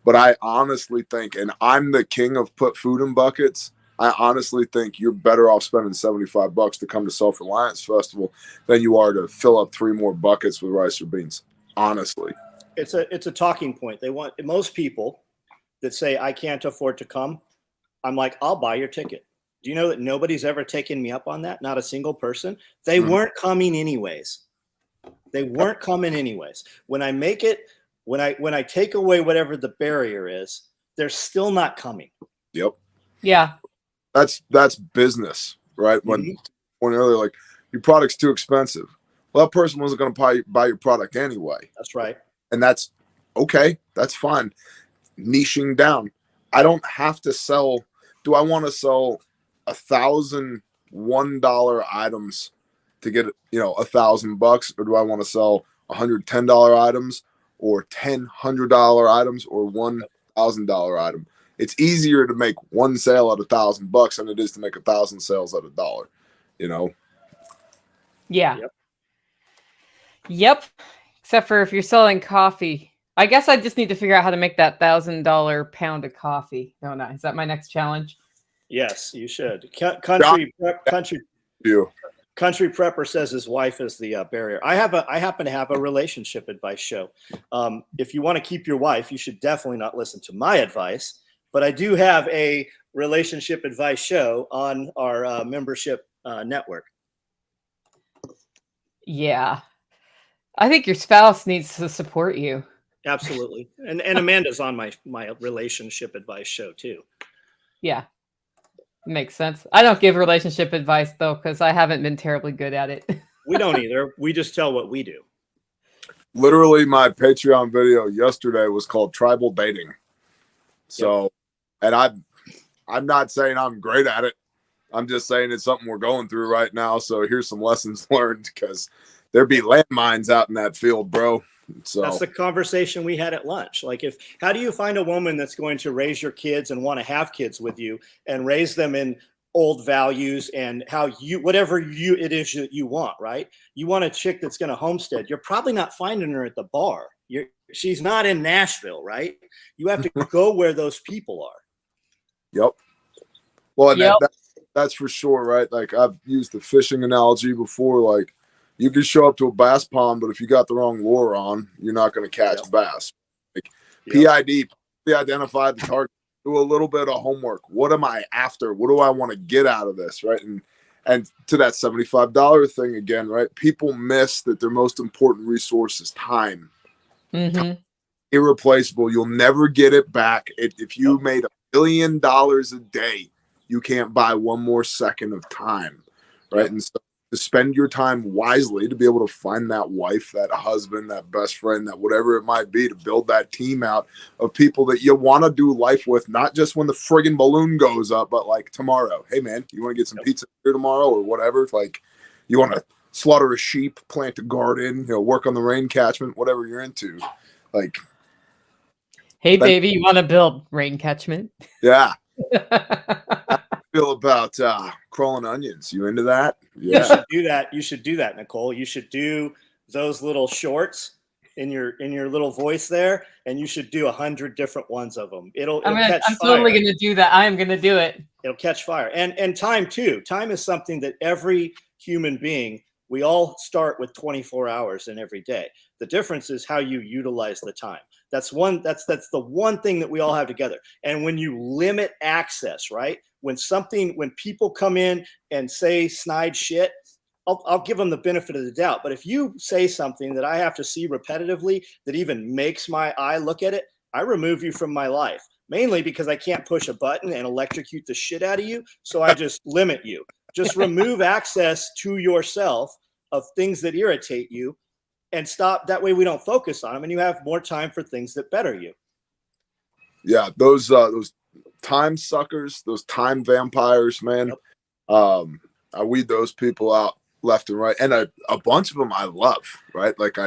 But I honestly think, and I'm the king of put food in buckets, I honestly think you're better off spending $75 to come to Self Reliance Festival than you are to fill up 3 more buckets with rice or beans. Honestly, it's a talking point. They want most people that say I can't afford to come. I'm like, I'll buy your ticket. Do you know that nobody's ever taken me up on that? Not a single person. They weren't coming anyways. When I make it, when I take away whatever the barrier is, they're still not coming. Yep. Yeah. That's business, right? When earlier, like, your product's too expensive. Well, that person wasn't going to buy your product anyway. That's right. And that's okay. That's fine. Niching down. I don't have to sell. Do I want to sell 1,000 $1 items to get $1,000, or do I want to sell $110 items, or $100 items, or $1,000 item? It's easier to make one sale at $1,000 than it is to make 1,000 sales at $1. Yeah. Yep. Except for if you're selling coffee. I guess I just need to figure out how to make that $1,000 pound of coffee. No, is that my next challenge? Yes, you should. Country Prepper says his wife is the barrier. I happen to have a relationship advice show. If you want to keep your wife, you should definitely not listen to my advice. But I do have a relationship advice show on our membership network. Yeah. I think your spouse needs to support you. Absolutely. And Amanda's on my relationship advice show too. Yeah. Makes sense. I don't give relationship advice though, because I haven't been terribly good at it. We don't either. We just tell what we do. Literally, my Patreon video yesterday was called Tribal Dating. So, and I'm not saying I'm great at it. I'm just saying it's something we're going through right now. So here's some lessons learned, because there be landmines out in that field, bro. So that's the conversation we had at lunch. Like, how do you find a woman that's going to raise your kids and want to have kids with you and raise them in old values and whatever it is that you want, right? You want a chick that's going to homestead. You're probably not finding her at the bar. She's not in Nashville, right? You have to go where those people are. Yep. Well, and Yep. that's for sure, right? Like, I've used the fishing analogy before. Like, you can show up to a bass pond, but if you got the wrong lure on, you're not going to catch bass. Like, PID, identify the target, do a little bit of homework. What am I after? What do I want to get out of this, right? And to that $75 thing again, right? People miss that their most important resource is time. Mm-hmm. Irreplaceable. You'll never get it back. If you made $1 billion a day, you can't buy one more second of time, right? And so to spend your time wisely, to be able to find that wife, that husband, that best friend, that whatever it might be, to build that team out of people that you want to do life with, not just when the friggin' balloon goes up, but like tomorrow. Hey man, you want to get some pizza here tomorrow or whatever? Like, you want to slaughter a sheep, plant a garden, work on the rain catchment, whatever you're into. Like, hey baby, you want to build rain catchment? Yeah. Feel about crawling onions. You into that? Yeah. You should do that. You should do that, Nicole. You should do those little shorts in your little voice there, and you should do 100 different ones of them. It'll catch I'm fire. totally gonna do that. I am gonna do it. It'll catch fire. And time too. Time is something that every human being, we all start with 24 hours in every day. The difference is how you utilize the time. That's the one thing that we all have together. And when you limit access, right? When people come in and say snide shit, I'll give them the benefit of the doubt. But if you say something that I have to see repetitively that even makes my eye look at it, I remove you from my life. Mainly because I can't push a button and electrocute the shit out of you. So I just limit you. Just remove access to yourself of things that irritate you and stop. That way we don't focus on them and you have more time for things that better you. Yeah, those time suckers, those time vampires, man. Yep. I weed those people out left and right. And a bunch of them I love, right? Like,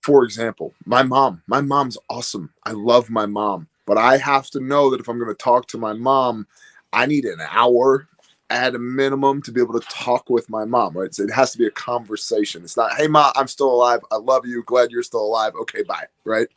for example, my mom's awesome. I love my mom, but I have to know that if I'm going to talk to my mom, I need an hour at a minimum to be able to talk with my mom, right? So it has to be a conversation. It's not, hey, Ma, I'm still alive. I love you. Glad you're still alive. Okay, bye, right?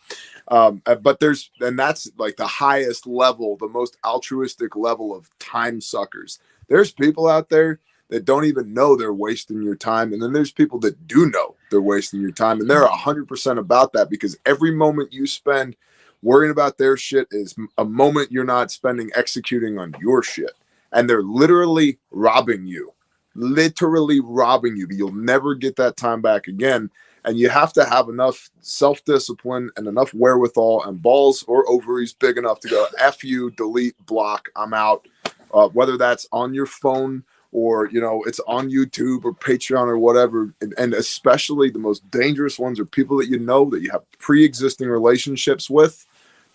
But that's like the highest level, the most altruistic level of time suckers. There's people out there that don't even know they're wasting your time. And then there's people that do know they're wasting your time. And they're 100% about that, because every moment you spend worrying about their shit is a moment you're not spending executing on your shit. And they're literally robbing you, but you'll never get that time back again. And you have to have enough self-discipline and enough wherewithal and balls or ovaries big enough to go, F you, delete, block, I'm out. Whether that's on your phone or, it's on YouTube or Patreon or whatever. And especially the most dangerous ones are people that that you have pre-existing relationships with,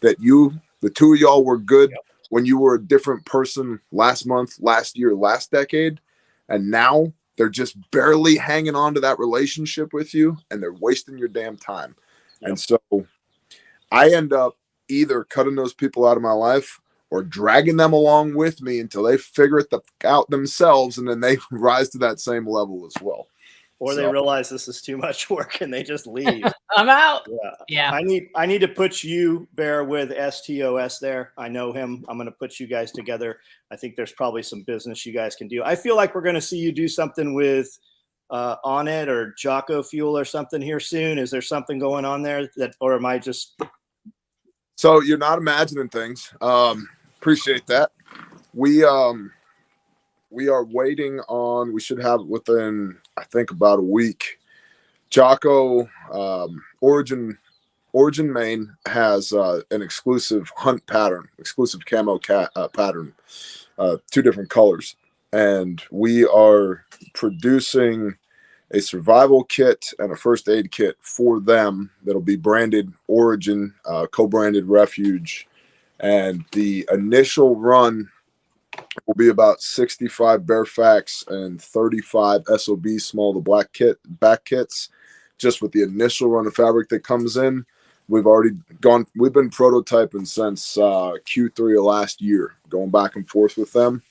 that the two of y'all were good when you were a different person last month, last year, last decade. And now they're just barely hanging on to that relationship with you, and they're wasting your damn time. Yep. And so I end up either cutting those people out of my life or dragging them along with me until they figure it out themselves, and then they rise to that same level as well. Or they realize this is too much work and they just leave. I'm out. Yeah. I need to put you, Bear, with STOS there. I know him. I'm going to put you guys together. I think there's probably some business you guys can do. I feel like we're going to see you do something with On It or Jocko Fuel or something here soon. Is there something going on there or am I just... So you're not imagining things. Appreciate that. we are waiting on. We should have it within, I think, about a week. Jocko, Origin Maine has an exclusive hunt pattern, exclusive camo pattern, 2 different colors, and we are producing a survival kit and a first aid kit for them that'll be branded Origin, co-branded Refuge, and the initial run will be about 65 Bearfax and 35 SOB small to back kits, just with the initial run of fabric that comes in. We've been prototyping since Q3 of last year, going back and forth with them.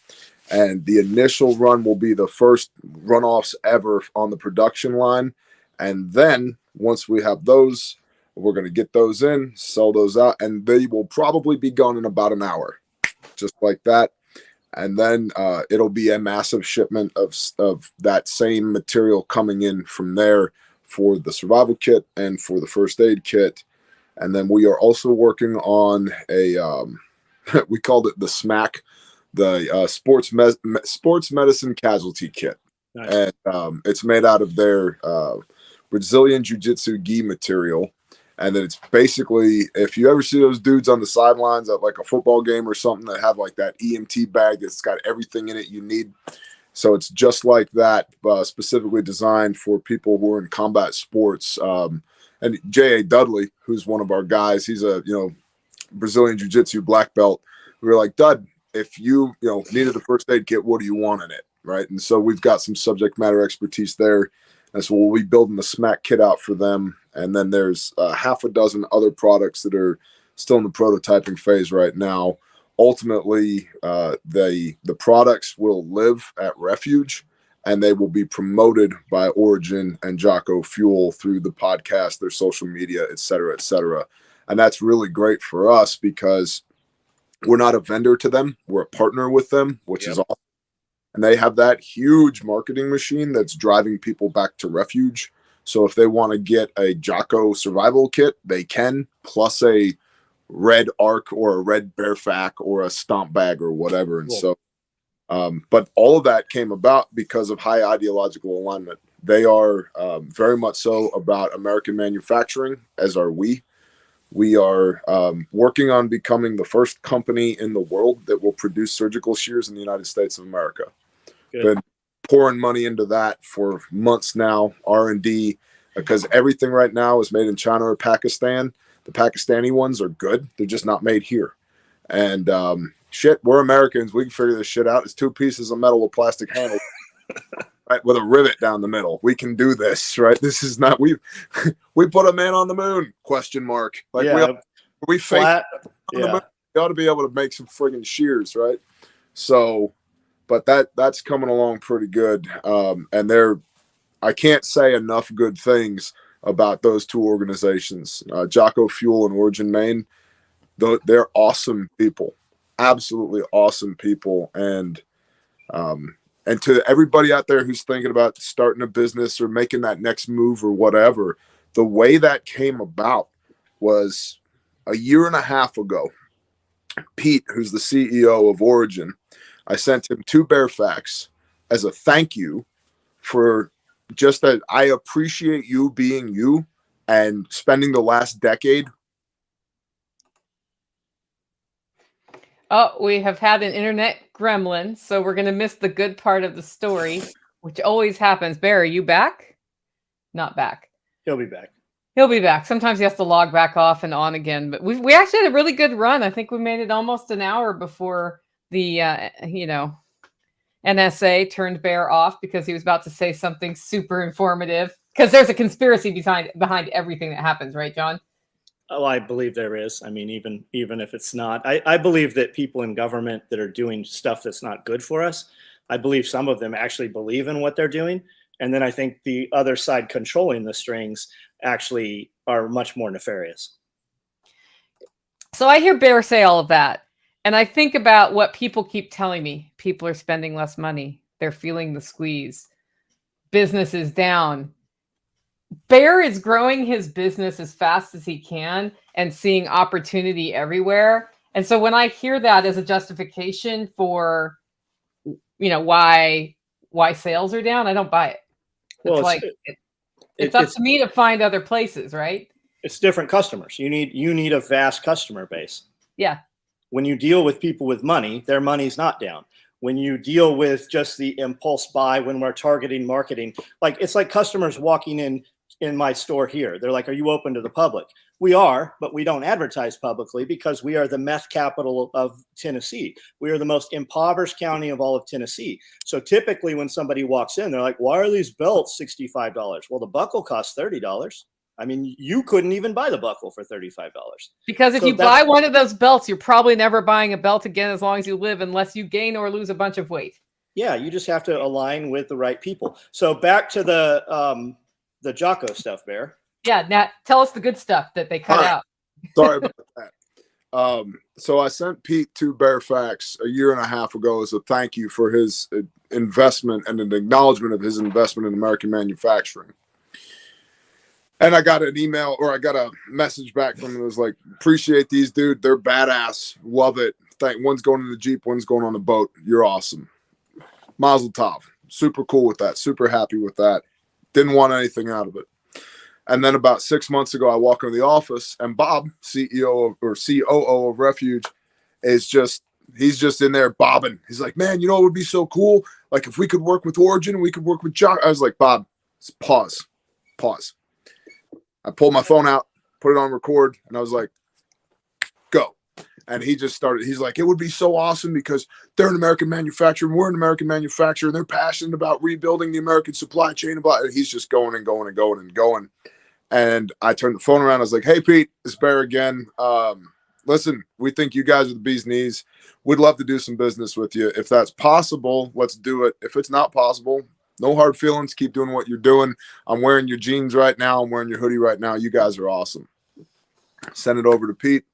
And the initial run will be the first runoffs ever on the production line. And then once we have those, we're going to get those in, sell those out, and they will probably be gone in about an hour, just like that. And then it'll be a massive shipment of that same material coming in from there for the survival kit and for the first aid kit. And then we are also working on a, we called it the SMAC, the sports medicine casualty kit. Nice. And it's made out of their Brazilian jiu-jitsu gi material. And then it's basically, if you ever see those dudes on the sidelines at like a football game or something that have like that EMT bag that's got everything in it you need. So it's just like that, specifically designed for people who are in combat sports. And J.A. Dudley, who's one of our guys, he's a Brazilian jiu-jitsu black belt. We were like, Dud, if you needed a first aid kit, what do you want in it, right? And so we've got some subject matter expertise there. And so we'll be building the SMAC kit out for them. And then there's half a dozen other products that are still in the prototyping phase right now. Ultimately, the products will live at Refuge, and they will be promoted by Origin and Jocko Fuel through the podcast, their social media, et cetera, et cetera. And that's really great for us because we're not a vendor to them. We're a partner with them, which is awesome. And they have that huge marketing machine that's driving people back to Refuge. So if they want to get a Jocko survival kit, they can, plus a red Arc or a red Bearfac or a Stomp bag or whatever. And so, but all of that came about because of high ideological alignment. They are very much so about American manufacturing, as are we. We are working on becoming the first company in the world that will produce surgical shears in the United States of America. Good. Been pouring money into that for months now, R&D, because everything right now is made in China or Pakistan. The Pakistani ones are good. They're just not made here. And we're Americans. We can figure this shit out. It's 2 pieces of metal with plastic handles, right, with a rivet down the middle. We can do this, right? This is not, we put a man on the moon, question mark. Like we flat on the moon. We ought to be able to make some friggin' shears, right? So, but that's coming along pretty good. And I can't say enough good things about those 2 organizations, Jocko Fuel and Origin Maine. They're awesome people, absolutely awesome people. And to everybody out there who's thinking about starting a business or making that next move or whatever, the way that came about was a year and a half ago. Pete, who's the CEO of Origin, I sent him 2 Bearfax as a thank you for just that. I appreciate you being you and spending the last decade. Oh, we have had an internet gremlin, so we're going to miss the good part of the story, which always happens. Bear, are you back? Not back. He'll be back. He'll be back. Sometimes he has to log back off and on again. But we actually had a really good run. I think we made it almost an hour before the NSA turned Bear off because he was about to say something super informative. Because there's a conspiracy behind everything that happens, right, John? Oh, I believe there is. I mean, even if it's not, I believe that people in government that are doing stuff that's not good for us, I believe some of them actually believe in what they're doing. And then I think the other side controlling the strings actually are much more nefarious. So I hear Bear say all of that. And I think about what people keep telling me. People are spending less money. They're feeling the squeeze. Business is down. Bear is growing his business as fast as he can and seeing opportunity everywhere. And so when I hear that as a justification for, why sales are down, I don't buy it. Well, it's up to me to find other places, right? It's different customers. You need a vast customer base. Yeah. When you deal with people with money, their money's not down. When you deal with just the impulse buy, when we're targeting marketing, it's like customers walking in my store here. They're like, "Are you open to the public?" We are, but we don't advertise publicly because we are the meth capital of Tennessee. We are the most impoverished county of all of Tennessee. So typically when somebody walks in, they're like, "Why are these belts $65?" Well, the buckle costs $30. I mean, you couldn't even buy the buckle for $35. Because if you buy one of those belts, you're probably never buying a belt again as long as you live, unless you gain or lose a bunch of weight. Yeah, you just have to align with the right people. So back to the Jocko stuff, Bear. Yeah, now tell us the good stuff that they cut out. Sorry about that. So I sent Pete 2 Bear Facts a year and a half ago as a thank you for his investment and an acknowledgement of his investment in American manufacturing. And I got an email, or I got a message back from him that was like, "Appreciate these, dude. They're badass. Love it. One's going in the Jeep, one's going on the boat. You're awesome. Mazel tov." Super cool with that. Super happy with that. Didn't want anything out of it. And then about 6 months ago, I walk into the office, and Bob, COO of Refuge, he's just in there bobbing. He's like, "Man, it would be so cool. Like if we could work with Origin, we could work with Jock." I was like, "Bob, pause. I pulled my phone out, put it on record, and I was like, "Go." And he just started. He's like, "It would be so awesome because they're an American manufacturer, and we're an American manufacturer, and they're passionate about rebuilding the American supply chain." And he's just going and going and going and going. And I turned the phone around. I was like, "Hey, Pete, it's Bear again. Listen, we think you guys are the bee's knees. We'd love to do some business with you. If that's possible, let's do it. If it's not possible, no hard feelings. Keep doing what you're doing. I'm wearing your jeans right now. I'm wearing your hoodie right now. You guys are awesome." Send it over to Pete.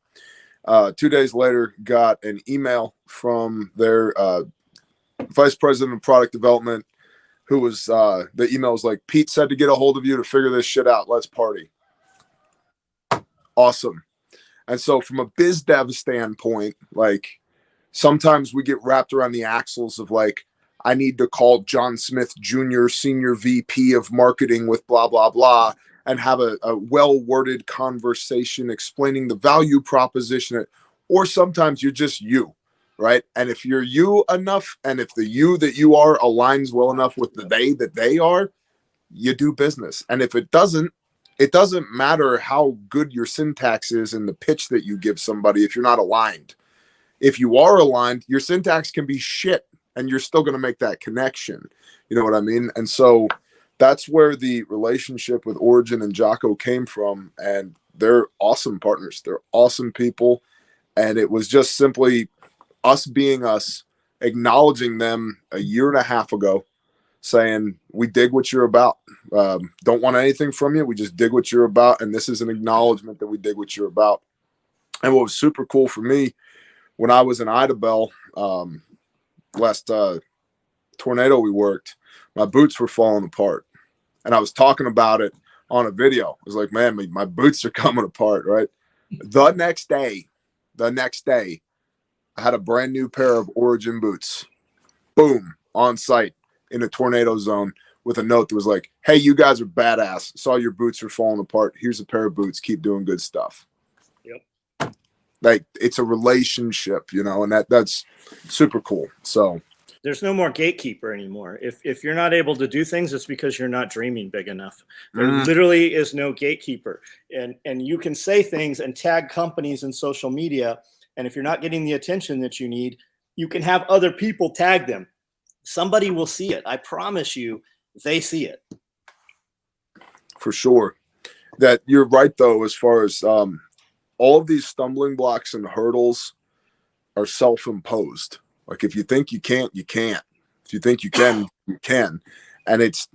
2 days later, got an email from their vice president of product development, who was the email was like, "Pete said to get a hold of you to figure this shit out. Let's party." Awesome. And so from a biz dev standpoint, sometimes we get wrapped around the axles of I need to call John Smith Jr., Senior VP of Marketing with blah, blah, blah, and have a well-worded conversation explaining the value proposition. Or sometimes you're just you, right? And if you're you enough, and if the you that you are aligns well enough with the they that they are, you do business. And if it doesn't matter how good your syntax is in the pitch that you give somebody if you're not aligned. If you are aligned, your syntax can be shit, and you're still going to make that connection. You know what I mean? And so that's where the relationship with Origin and Jocko came from. And they're awesome partners. They're awesome people. And it was just simply us being us, acknowledging them a year and a half ago, saying, "We dig what you're about. Don't want anything from you. We just dig what you're about. And this is an acknowledgement that we dig what you're about." And what was super cool for me, when I was in Idabel, last tornado we worked, my boots were falling apart, and I was talking about it on a video. I was like, "Man, my boots are coming apart." Right. The next day, I had a brand new pair of Origin boots, boom, on site in a tornado zone with a note that was like, "Hey, you guys are badass. Saw your boots are falling apart. Here's a pair of boots. Keep doing good stuff." Yep. It's a relationship, and that's super cool. So there's no more gatekeeper anymore. If you're not able to do things, it's because you're not dreaming big enough. There literally is no gatekeeper. And you can say things and tag companies in social media. And if you're not getting the attention that you need, you can have other people tag them. Somebody will see it. I promise you, they see it. For sure. That you're right, though, as far as all of these stumbling blocks and hurdles are self-imposed. If you think you can't, you can't. If you think you can, you can. And it's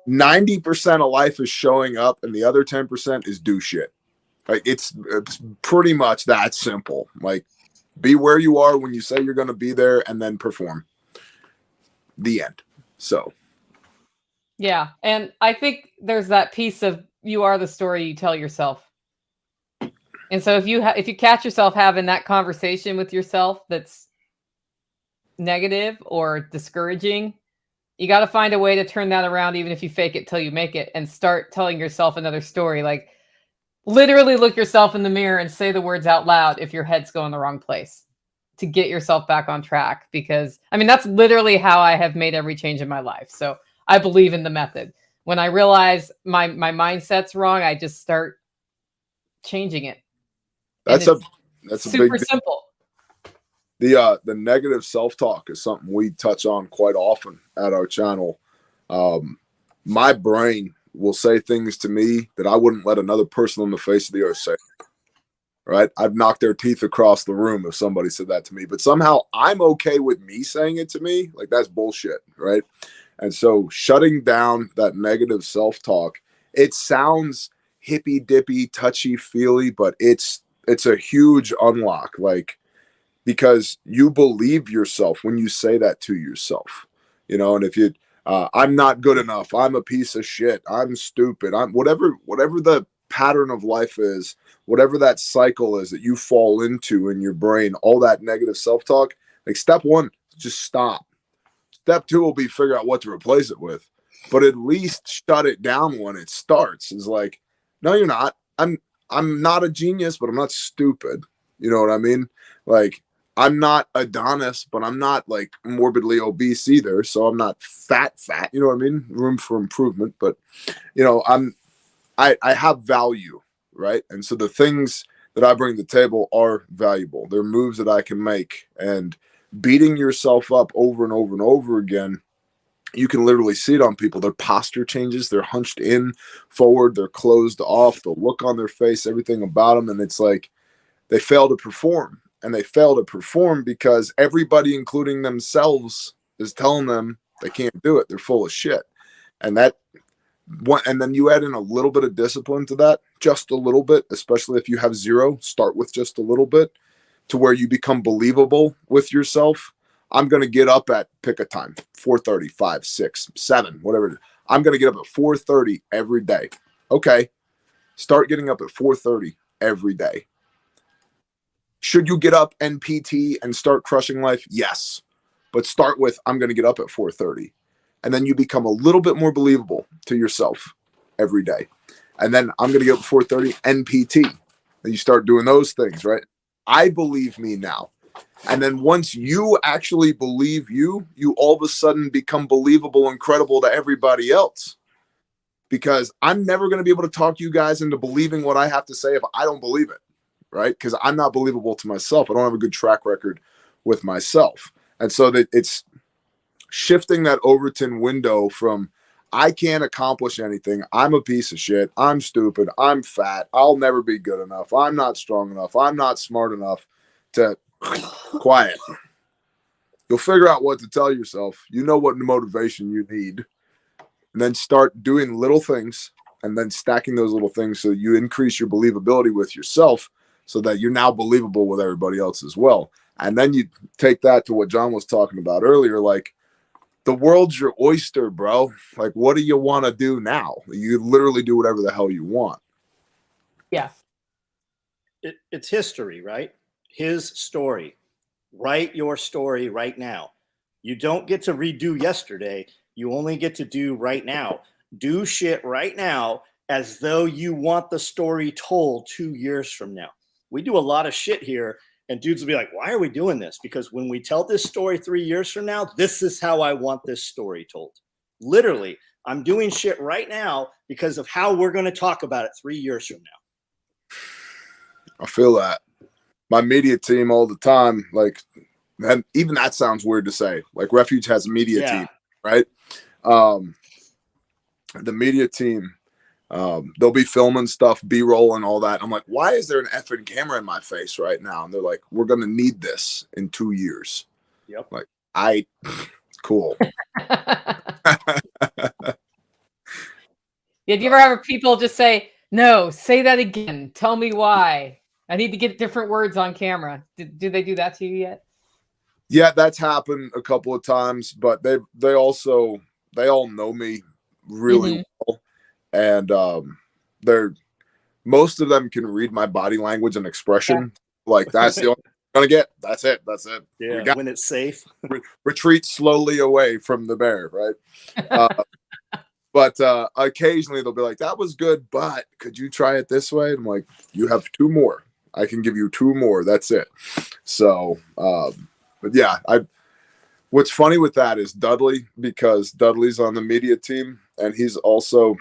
90% of life is showing up, and the other 10% is do shit. It's pretty much that simple. Be where you are when you say you're going to be there, and then perform. The end. So. Yeah. And I think there's that piece of you are the story you tell yourself. And so if you catch yourself having that conversation with yourself that's negative or discouraging, you got to find a way to turn that around, even if you fake it till you make it, and start telling yourself another story. Like literally look yourself in the mirror and say the words out loud if your head's going the wrong place, to get yourself back on track. Because I mean, that's literally how I have made every change in my life. So I believe in the method. When I realize my mindset's wrong, I just start changing it. That's a super big simple. The negative self-talk is something we touch on quite often at our channel. My brain will say things to me that I wouldn't let another person on the face of the earth say. Right? I'd knock their teeth across the room if somebody said that to me. But somehow I'm okay with me saying it to me. Like, that's bullshit, right? And so shutting down that negative self-talk, it sounds hippy-dippy, touchy-feely, but it's a huge unlock. Like, because you believe yourself when you say that to yourself, you know. And if you, I'm not good enough, I'm a piece of shit, I'm stupid, I'm whatever the pattern of life is, whatever that cycle is that you fall into in your brain, all that negative self-talk, like step one, just stop. Step two will be figure out what to replace it with, but at least shut it down when it starts. Is like, no, you're not. I'm not a genius, but I'm not stupid. You know what I mean? Like, I'm not Adonis, but I'm not like morbidly obese either. So I'm not fat, you know what I mean? Room for improvement. But, you know, I have value, right? And so the things that I bring to the table are valuable. They're moves that I can make. And beating yourself up over and over and over again, you can literally see it on people. Their posture changes. They're hunched in, forward. They're closed off. The look on their face, everything about them. And it's like they fail to perform. And they fail to perform because everybody, including themselves, is telling them they can't do it. They're full of shit. And then you add in a little bit of discipline to that, just a little bit, especially if you have zero, start with just a little bit to where you become believable with yourself. I'm going to get up at, pick a time, 4:30, 5, 6, 7, whatever it is. I'm going to get up at 4:30 every day. Okay. Start getting up at 4:30 every day. Should you get up NPT and start crushing life? Yes. But start with, I'm going to get up at 4:30. And then you become a little bit more believable to yourself every day. And then I'm going to get up at 4:30 NPT. And you start doing those things, right? I believe me now. And then once you actually believe you all of a sudden become believable and credible to everybody else. Because I'm never going to be able to talk you guys into believing what I have to say if I don't believe it. Right? Because I'm not believable to myself. I don't have a good track record with myself. And so that it's shifting that Overton window from I can't accomplish anything, I'm a piece of shit, I'm stupid, I'm fat, I'll never be good enough, I'm not strong enough, I'm not smart enough, to quiet. You'll figure out what to tell yourself. You know what motivation you need. And then start doing little things and then stacking those little things so you increase your believability with yourself, so that you're now believable with everybody else as well. And then you take that to what John was talking about earlier, like the world's your oyster, bro. Like, what do you want to do now? You literally do whatever the hell you want. Yeah. It's history, right? His story. Write your story right now. You don't get to redo yesterday. You only get to do right now. Do shit right now as though you want the story told 2 years from now. We do a lot of shit here, and dudes will be like, why are we doing this? Because when we tell this story 3 years from now, this is how I want this story told. Literally, I'm doing shit right now because of how we're going to talk about it 3 years from now. I feel that. My media team all the time, like, and even that sounds weird to say. Like, Refuge has a media team, right? The media team, they'll be filming stuff, B-roll and all that. I'm like, why is there an effing camera in my face right now? And they're like, we're going to need this in 2 years. Yep. Like, cool. Yeah, do you ever have people just say, no, say that again. Tell me why. I need to get different words on camera. Do they do that to you yet? Yeah, that's happened a couple of times, but they all know me really well. And most of them can read my body language and expression. Like that's the only I'm gonna get. That's it. Yeah, when it's safe. Retreat slowly away from the bear, right? But occasionally they'll be like, that was good, but could you try it this way? I'm like, you have 2 more. I can give you 2 more. That's it. So, but yeah, what's funny with that is Dudley, because Dudley's on the media team and he's a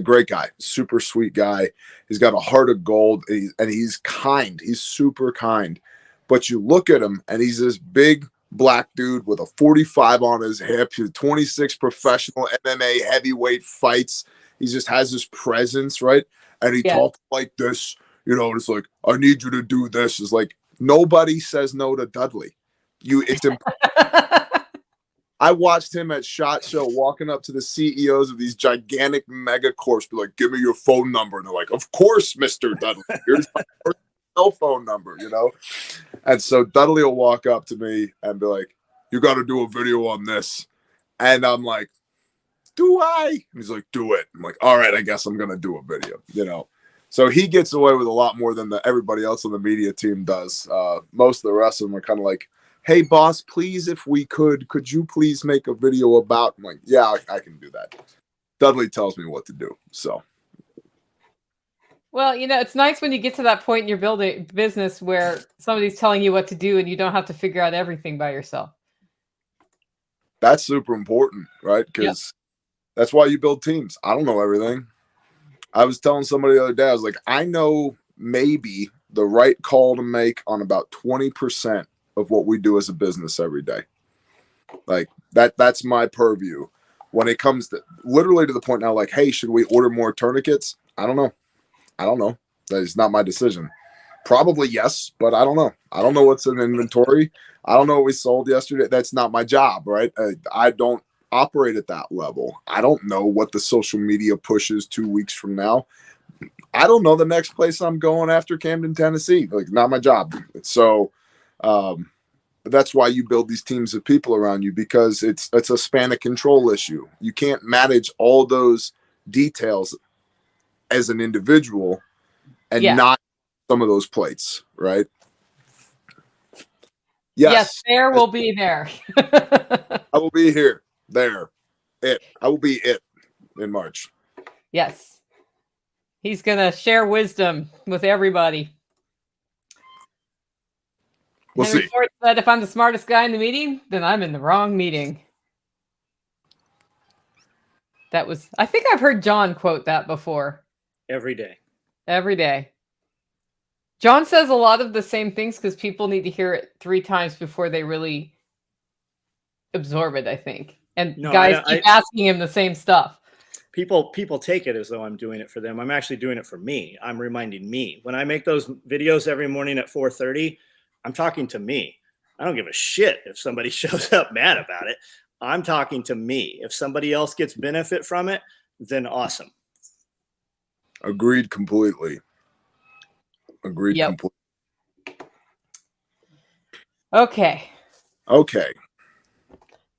great guy, super sweet guy. He's got a heart of gold and he's kind. He's super kind. But you look at him and he's this big black dude with a 45 on his hip. He's 26 professional MMA heavyweight fights. He just has this presence, right? And he talks like this, it's like, I need you to do this. It's like, nobody says no to Dudley. I watched him at SHOT Show walking up to the CEOs of these gigantic mega corps, be like, give me your phone number. And they're like, of course, Mr. Dudley. Here's my cell phone number, And so Dudley will walk up to me and be like, you got to do a video on this. And I'm like, do I? And he's like, do it. I'm like, all right, I guess I'm going to do a video, So he gets away with a lot more than everybody else on the media team does. Most of the rest of them are kind of like, hey, boss, please, if we could you please make a video about? I'm like, yeah, I can do that. Dudley tells me what to do. So. Well, it's nice when you get to that point in your building business where somebody's telling you what to do and you don't have to figure out everything by yourself. That's super important, right? Because that's why you build teams. I don't know everything. I was telling somebody the other day, I was like, I know maybe the right call to make on about 20% of what we do as a business every day. Like that's my purview. When it comes to literally to the point now, like, hey, should we order more tourniquets? I don't know. That is not my decision. Probably yes, but I don't know. I don't know what's in inventory. I don't know what we sold yesterday. That's not my job, right? I don't operate at that level. I don't know what the social media pushes 2 weeks from now. I don't know the next place I'm going after Camden, Tennessee. Like, not my job. So that's why you build these teams of people around you, because it's a span of control issue. You can't manage all those details as an individual and not some of those plates, right? Yes, there will be there. I will be here, there, it. I will be it in March. Yes. He's going to share wisdom with everybody. We'll Henry see. Ford said, if I'm the smartest guy in the meeting, then I'm in the wrong meeting. I think I've heard John quote that before. Every day. John says a lot of the same things because people need to hear it 3 times before they really absorb it, I think. And guys keep asking him the same stuff. People take it as though I'm doing it for them. I'm actually doing it for me. I'm reminding me. When I make those videos every morning at 4:30, I'm talking to me. I don't give a shit if somebody shows up mad about it. I'm talking to me. If somebody else gets benefit from it, then awesome. Agreed completely. Completely. Okay.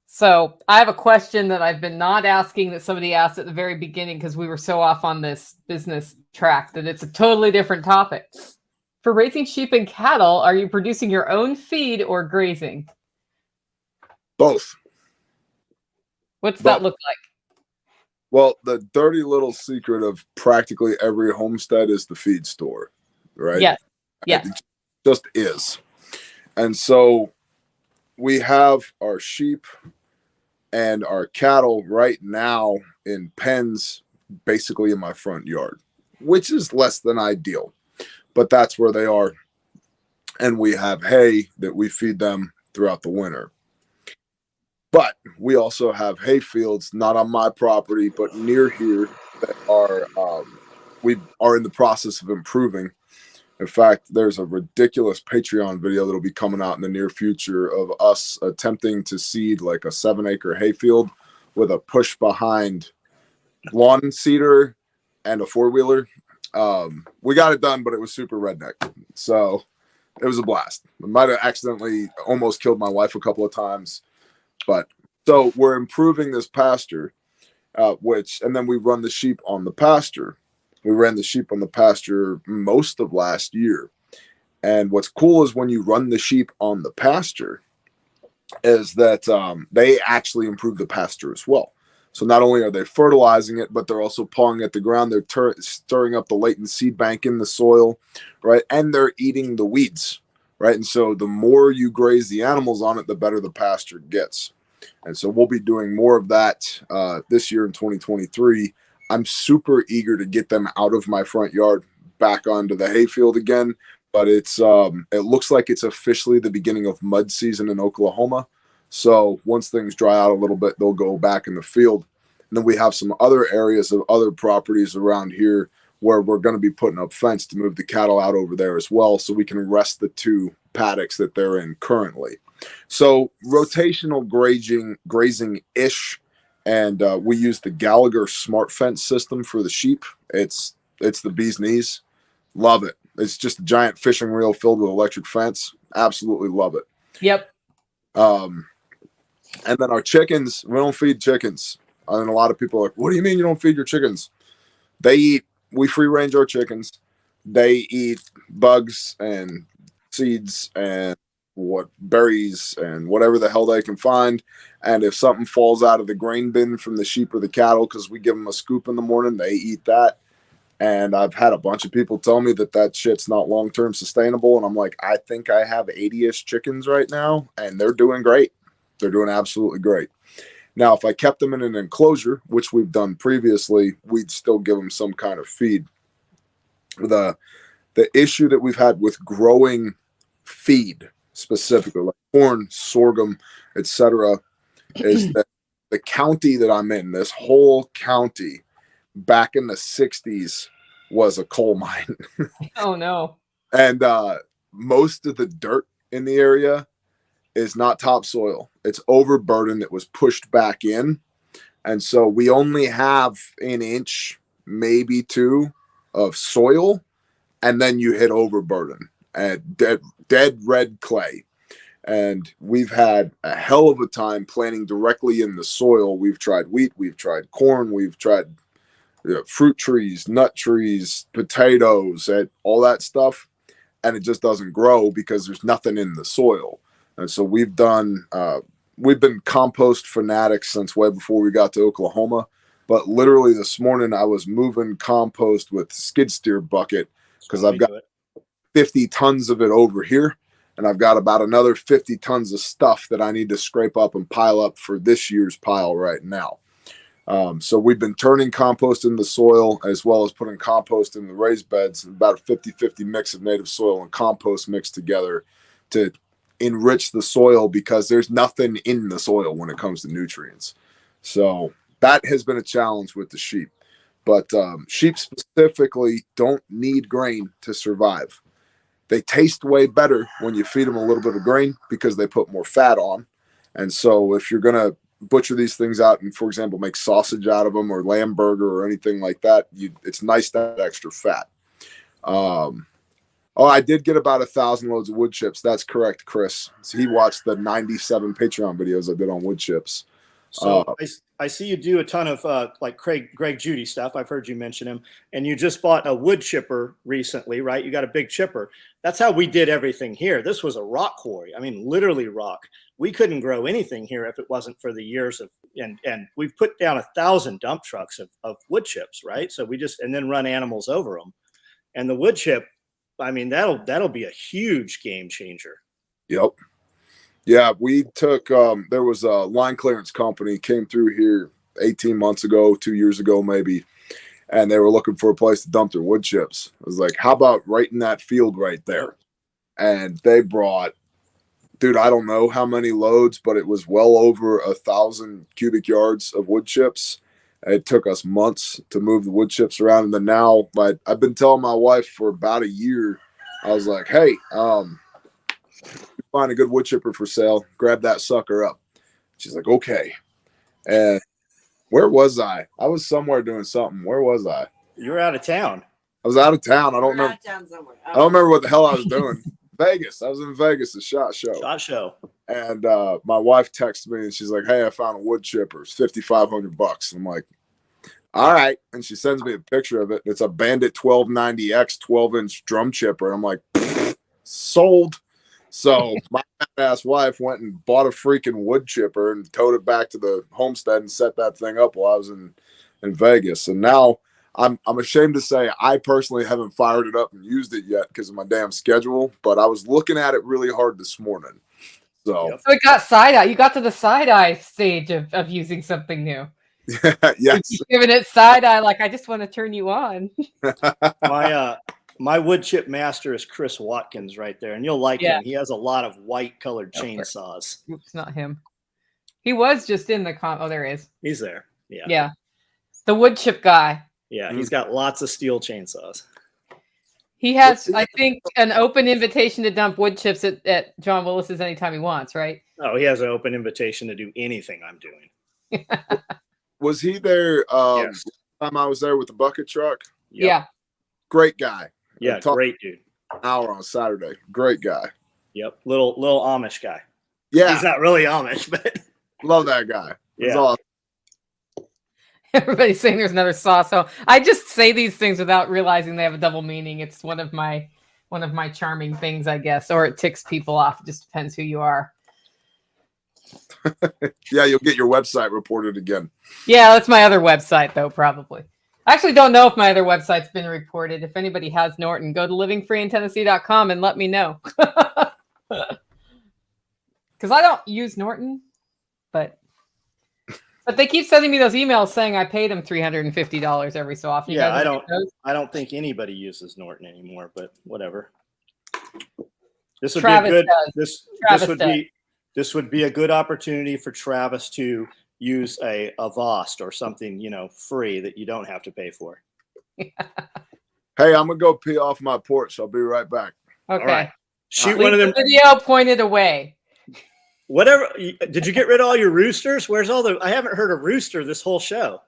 So I have a question that I've been not asking that somebody asked at the very beginning because we were so off on this business track that it's a totally different topic. For raising sheep and cattle, are you producing your own feed or grazing? Both. What's that look like? Well, the dirty little secret of practically every homestead is the feed store, right? Yes. It just is. And so we have our sheep and our cattle right now in pens basically in my front yard, which is less than ideal, but that's where they are. And we have hay that we feed them throughout the winter. But we also have hay fields, not on my property, but near here that are we are in the process of improving. In fact, there's a ridiculous Patreon video that'll be coming out in the near future of us attempting to seed like a 7-acre hayfield with a push behind lawn seeder and a 4-wheeler. We got it done, but it was super redneck. So it was a blast. I might have accidentally almost killed my wife a couple of times. But so we're improving this pasture, and then we run the sheep on the pasture. We ran the sheep on the pasture most of last year. And what's cool is when you run the sheep on the pasture is that they actually improve the pasture as well. So not only are they fertilizing it, but they're also pawing at the ground. They're stirring up the latent seed bank in the soil, right? And they're eating the weeds, right? And so the more you graze the animals on it, the better the pasture gets. And so we'll be doing more of that this year in 2023. I'm super eager to get them out of my front yard back onto the hayfield again. But it looks like it's officially the beginning of mud season in Oklahoma. So once things dry out a little bit, they'll go back in the field. And then we have some other areas of other properties around here where we're going to be putting up fence to move the cattle out over there as well, so we can rest the 2 paddocks that they're in currently. So rotational grazing-ish, and we use the Gallagher Smart Fence system for the sheep. It's the bee's knees. Love it. It's just a giant fishing reel filled with electric fence. Absolutely love it. Yep. And then our chickens, we don't feed chickens. And a lot of people are like, what do you mean you don't feed your chickens? We free range our chickens. They eat bugs and seeds and berries and whatever the hell they can find. And if something falls out of the grain bin from the sheep or the cattle, because we give them a scoop in the morning, they eat that. And I've had a bunch of people tell me that shit's not long-term sustainable. And I'm like, I think I have 80-ish chickens right now, and they're doing great. They're doing absolutely great. Now, if I kept them in an enclosure, which we've done previously, we'd still give them some kind of feed. The issue that we've had with growing feed, specifically like corn, sorghum, etc., is that the county that I'm in, this whole county, back in the 60s was a coal mine. Oh no. And most of the dirt in the area is not topsoil. It's overburden that was pushed back in. And so we only have an inch, maybe 2 of soil, and then you hit overburden and dead red clay. And we've had a hell of a time planting directly in the soil. We've tried wheat, we've tried corn, we've tried fruit trees, nut trees, potatoes, and all that stuff, and it just doesn't grow because there's nothing in the soil. And so we've been compost fanatics since way before we got to Oklahoma. But literally this morning I was moving compost with skid steer bucket because I've got 50 tons of it over here, and I've got about another 50 tons of stuff that I need to scrape up and pile up for this year's pile right now. So we've been turning compost in the soil as well as putting compost in the raised beds, about a 50-50 mix of native soil and compost mixed together to enrich the soil, because there's nothing in the soil when it comes to nutrients. So that has been a challenge with the sheep. But sheep specifically don't need grain to survive. They taste way better when you feed them a little bit of grain because they put more fat on. And so if you're going to butcher these things out and, for example, make sausage out of them or lamb burger or anything like that, it's nice to have extra fat. I did get about 1,000 loads of wood chips. That's correct, Chris. So he watched the 97 Patreon videos I did on wood chips. So I see you do a ton of like Greg Judy stuff. I've heard you mention him, and you just bought a wood chipper recently, right? You got a big chipper. That's how we did everything here. This was a rock quarry. I mean, literally rock. We couldn't grow anything here if it wasn't for the years of, and we've put down 1,000 dump trucks of wood chips, right? So and then run animals over them. And the wood chip, I mean, that'll be a huge game changer. Yep. Yeah, we took, there was a line clearance company came through here 18 months ago, 2 years ago maybe, and they were looking for a place to dump their wood chips. I was like, how about right in that field right there? And they brought, dude, I don't know how many loads, but it was well over 1,000 cubic yards of wood chips. It took us months to move the wood chips around. And then now, I've been telling my wife for about a year, I was like, hey, find a good wood chipper for sale, grab that sucker up. She's like, okay. And where was I? I was somewhere doing something. Where was I? You were out of town. I was out of town. I don't remember. I don't remember what the hell I was doing. Vegas. I was in Vegas, a SHOT Show. SHOT Show. And my wife texted me and she's like, hey, I found a wood chipper. It's $5,500. I'm like, All right. And she sends me a picture of it. It's a Bandit 1290X 12-inch drum chipper. I'm like, sold. So my ass wife went and bought a freaking wood chipper and towed it back to the homestead and set that thing up while I was in Vegas. And now I'm ashamed to say I personally haven't fired it up and used it yet because of my damn schedule, but I was looking at it really hard this morning. So, So it got side eye. You got to the side eye stage of using something new. yes. You're giving it side eye, like I just want to turn you on. My wood chip master is Chris Watkins right there, and you'll like him. He has a lot of white colored chainsaws. Oops, not him. He was just in the oh, there he is. He's there. Yeah. Yeah. The wood chip guy. Yeah, he's got lots of steel chainsaws. He has, I think, an open invitation to dump wood chips at John Willis's anytime he wants, right? Oh, he has an open invitation to do anything I'm doing. Was he there Yes. time I was there with the bucket truck? Yep. Yeah. Great guy. Yeah, great dude. An hour on Saturday. Great guy. Yep. Little Amish guy. Yeah. He's not really Amish, but Love that guy. He's yeah. awesome. Everybody's saying there's another sauce. So I just say these things without realizing they have a double meaning. It's one of my charming things, I guess, or it ticks people off. It just depends who you are. Yeah, you'll get your website reported again. Yeah, that's my other website, though, probably. I actually don't know if my other website's been reported. If anybody has Norton, go to livingfreeintennessee.com and let me know. Because I don't use Norton, but they keep sending me those emails saying I paid them $350 every so often. Yeah, I don't think anybody uses Norton anymore, but whatever. This would Travis be a good does. this would be a good opportunity for Travis to use a Vost or something, free that you don't have to pay for. Hey, I'm gonna go pee off my porch. I'll be right back. Okay. All right. Shoot Leave one of them. the video pointed away. Whatever. Did you get rid of all your roosters? Where's all the? I haven't heard a rooster this whole show.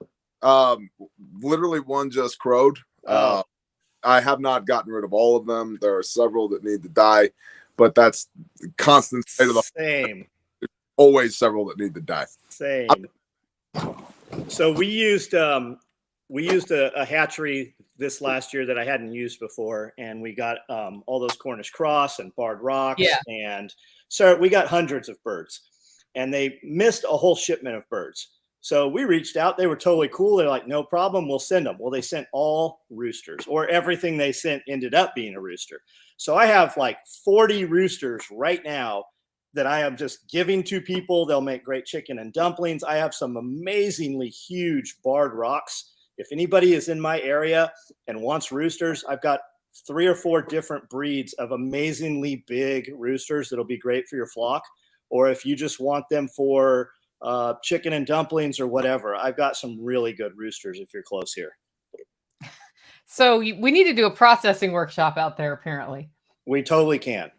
Literally one just crowed. I have not gotten rid of all of them. There are several that need to die, but that's the constant state of the same. Always several that need to die. Same. So we used a hatchery this last year that I hadn't used before, and we got all those Cornish cross and barred rocks, and so we got hundreds of birds, and they missed a whole shipment of birds. So we reached out. They were totally cool. They're like, no problem, we'll send them. Well, they sent all roosters, or everything they sent ended up being a rooster. So I have like 40 roosters right now that I am just giving to people. They'll make great chicken and dumplings. I have some amazingly huge barred rocks. If anybody is in my area and wants roosters, I've got 3 or 4 different breeds of amazingly big roosters that'll be great for your flock. Or if you just want them for chicken and dumplings or whatever, I've got some really good roosters if you're close here. So we need to do a processing workshop out there, apparently. We totally can.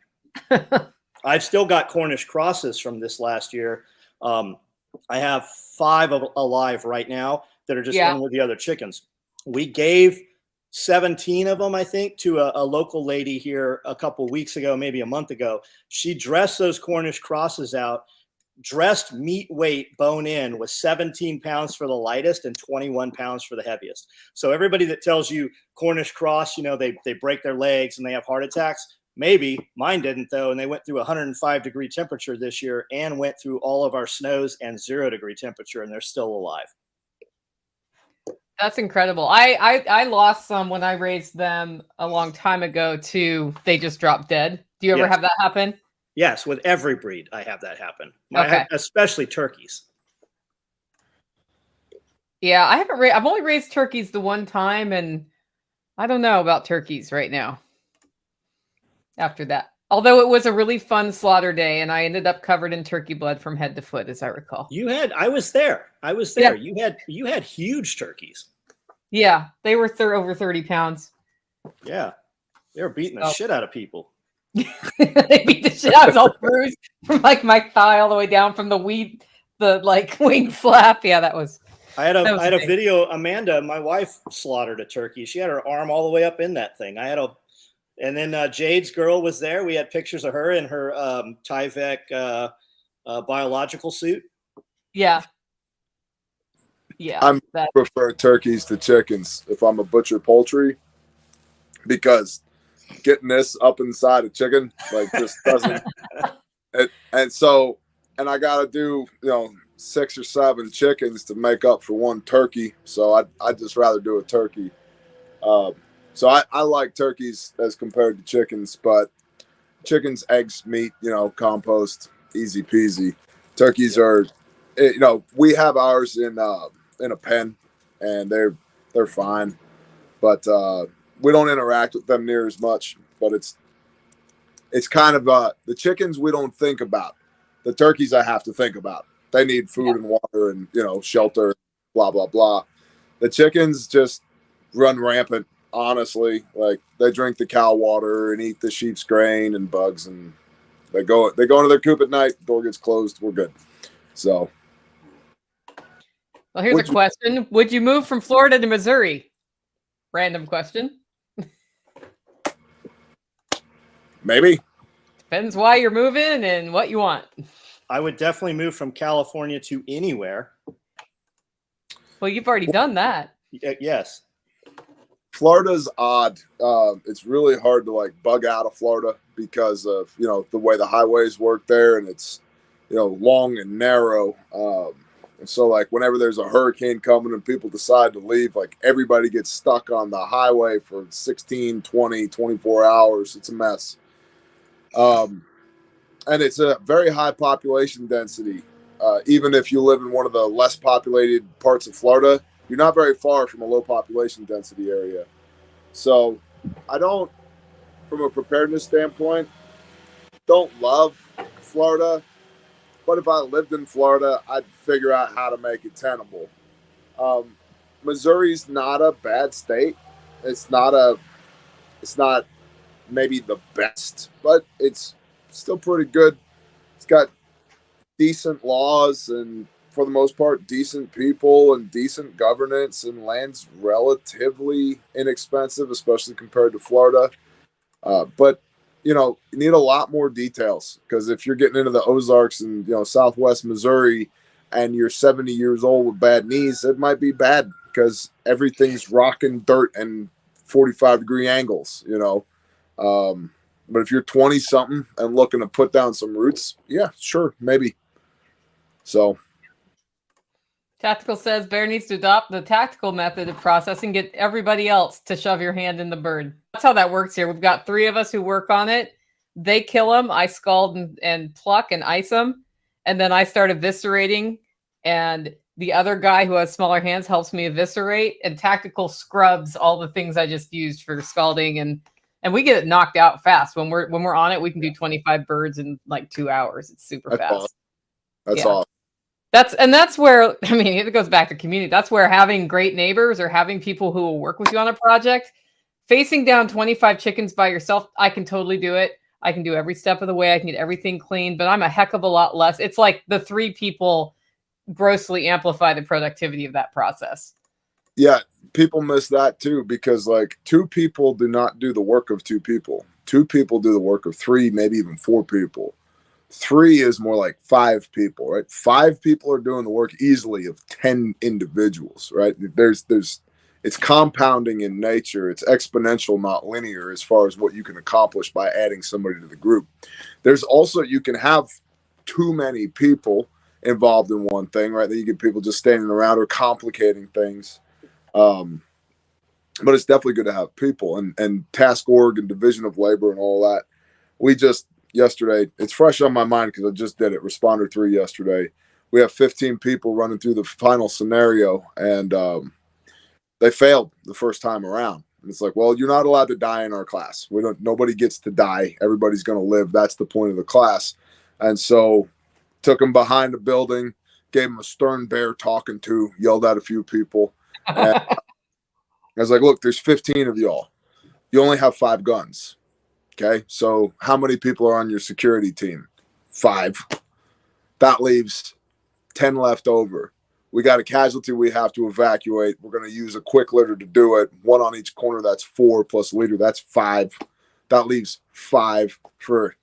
I've still got Cornish crosses from this last year. I have 5 alive right now that are just in with the other chickens. We gave 17 of them, I think, to a local lady here a couple weeks ago, maybe a month ago. She dressed those Cornish crosses out, dressed meat weight bone in, with 17 pounds for the lightest and 21 pounds for the heaviest. So everybody that tells you Cornish cross, they break their legs and they have heart attacks. Maybe mine didn't, though, and they went through 105-degree temperature this year and went through all of our snows and 0-degree temperature, and they're still alive. That's incredible. I lost some when I raised them a long time ago too. They just dropped dead. Do you ever have that happen? Yes, with every breed, I have that happen. Okay. Especially turkeys. Yeah, I've only raised turkeys the one time, and I don't know about turkeys right now. After that, although it was a really fun slaughter day, and I ended up covered in turkey blood from head to foot, as I recall. I was there. Yeah. You had huge turkeys. Yeah, they were over 30 pounds. Yeah, they were beating the shit out of people. They beat the shit out. I was all bruised from like my thigh all the way down from the wing flap. Yeah, that was. I had a video. Amanda, my wife, slaughtered a turkey. She had her arm all the way up in that thing. And then Jade's girl was there. We had pictures of her in her Tyvek biological suit. Yeah. Yeah, I prefer turkeys to chickens if I'm a butcher poultry, because getting this up inside a chicken like just doesn't. And I got to do 6 or 7 chickens to make up for one turkey. So I'd just rather do a turkey. So I like turkeys as compared to chickens, but chickens, eggs, meat, compost, easy peasy. Turkeys are, we have ours in a pen, and they're fine, but we don't interact with them near as much. But it's kind of the chickens we don't think about. The turkeys I have to think about. They need food and water and shelter, blah blah blah. The chickens just run rampant. Honestly, like they drink the cow water and eat the sheep's grain and bugs, and they go into their coop at night. Door gets closed. We're good. So, well, here's a question: would you move from Florida to Missouri? Random question. Maybe. Depends why you're moving and what you want. I would definitely move from California to anywhere. Well, you've already done that. Yes. Florida's odd. It's really hard to like bug out of Florida because of the way the highways work there, and it's long and narrow. And so like whenever there's a hurricane coming and people decide to leave, like everybody gets stuck on the highway for 16, 20, 24 hours. It's a mess. And it's a very high population density. Even if you live in one of the less populated parts of Florida, you're not very far from a low population density area. So I don't, from a preparedness standpoint, don't love Florida. But if I lived in Florida, I'd figure out how to make it tenable. Missouri's not a bad state. It's not maybe the best, but it's still pretty good. It's got decent laws and, for the most part, decent people and decent governance, and land's relatively inexpensive, especially compared to Florida. But you need a lot more details, because if you're getting into the Ozarks and Southwest Missouri and you're 70 years old with bad knees, it might be bad because everything's rocking dirt and 45-degree angles. But if you're 20 something and looking to put down some roots, yeah, sure, maybe. So. Tactical says Bear needs to adopt the tactical method of processing, get everybody else to shove your hand in the bird. That's how that works here. We've got 3 of us who work on it. They kill them. I scald and pluck and ice them. And then I start eviscerating. And the other guy who has smaller hands helps me eviscerate. And tactical scrubs all the things I just used for scalding. And we get it knocked out fast. When we're on it, we can do 25 birds in like 2 hours. It's super fast. Awesome. That's awesome. That's where, I mean, it goes back to community. That's where having great neighbors or having people who will work with you on a project, facing down 25 chickens by yourself, I can totally do it. I can do every step of the way. I can get everything clean, but I'm a heck of a lot less. It's like the 3 people grossly amplify the productivity of that process. Yeah, people miss that too, because like 2 people do not do the work of 2 people. 2 people do the work of 3, maybe even 4 people. 3 is more like 5 people, right? 5 people are doing the work easily of 10 individuals, right? It's compounding in nature. It's exponential, not linear, as far as what you can accomplish by adding somebody to the group. There's also, you can have too many people involved in one thing, right? That you get people just standing around or complicating things. But it's definitely good to have people and task org and division of labor and all that. We just, yesterday, it's fresh on my mind because I just did it, Responder 3 yesterday. We have 15 people running through the final scenario, and they failed the first time around. And it's like, well, you're not allowed to die in our class. Nobody gets to die. Everybody's going to live. That's the point of the class. And so took them behind the building, gave them a stern bear talking to, yelled at a few people. And I was like, look, there's 15 of y'all. You only have 5 guns. Okay, so how many people are on your security team? 5. That leaves 10 left over. We got a casualty we have to evacuate. We're going to use a quick litter to do it. 1 on each corner, that's 4 plus leader, that's 5. That leaves 5 for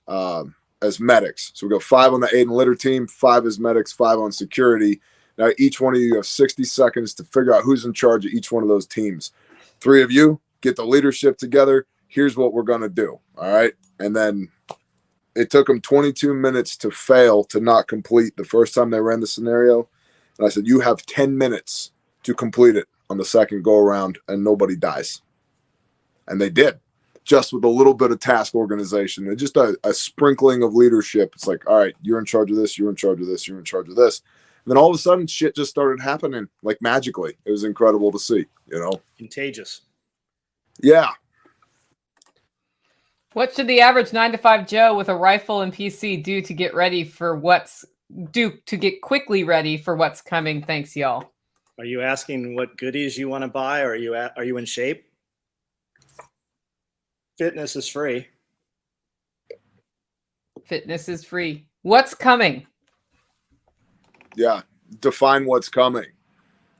as medics. So we go 5 on the aid and litter team, 5 as medics, 5 on security. Now, each one of you have 60 seconds to figure out who's in charge of each one of those teams. 3 of you get the leadership together. Here's what we're going to do. All right. And then it took them 22 minutes to fail to not complete the first time they ran the scenario. And I said, you have 10 minutes to complete it on the second go around and nobody dies. And they did, just with a little bit of task organization and just a sprinkling of leadership. It's like, all right, you're in charge of this, you're in charge of this, you're in charge of this. And then all of a sudden shit just started happening like magically. It was incredible to see, you know. Contagious. Yeah. What should the average 9-to-5 Joe with a rifle and PC do to get quickly ready for what's coming? Thanks, y'all. Are you asking what goodies you want to buy, or are you in shape? Fitness is free. Fitness is free. What's coming? Yeah. Define what's coming.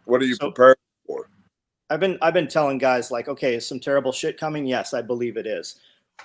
What are you prepared for? I've been telling guys, like, okay, is some terrible shit coming? Yes, I believe it is.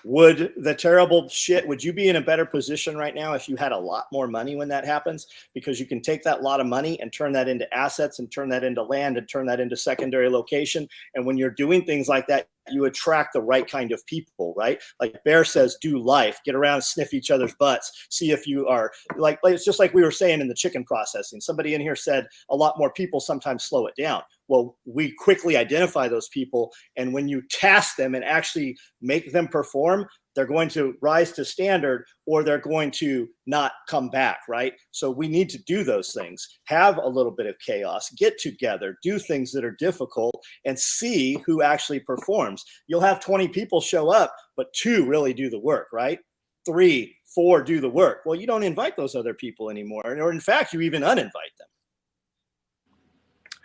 Would you be in a better position right now if you had a lot more money when that happens? Because you can take that lot of money and turn that into assets and turn that into land and turn that into secondary location. And when you're doing things like that, you attract the right kind of people, right? Like Bear says, do life, get around, sniff each other's butts, see if you are like it's just like we were saying in the chicken processing. Somebody in here said a lot more people sometimes slow it down. Well, we quickly identify those people. And when you task them and actually make them perform, they're going to rise to standard or they're going to not come back, right? So we need to do those things, have a little bit of chaos, get together, do things that are difficult and see who actually performs. You'll have 20 people show up, but 2 really do the work, right? 3, 4 do the work. Well, you don't invite those other people anymore. Or in fact, you even uninvite them.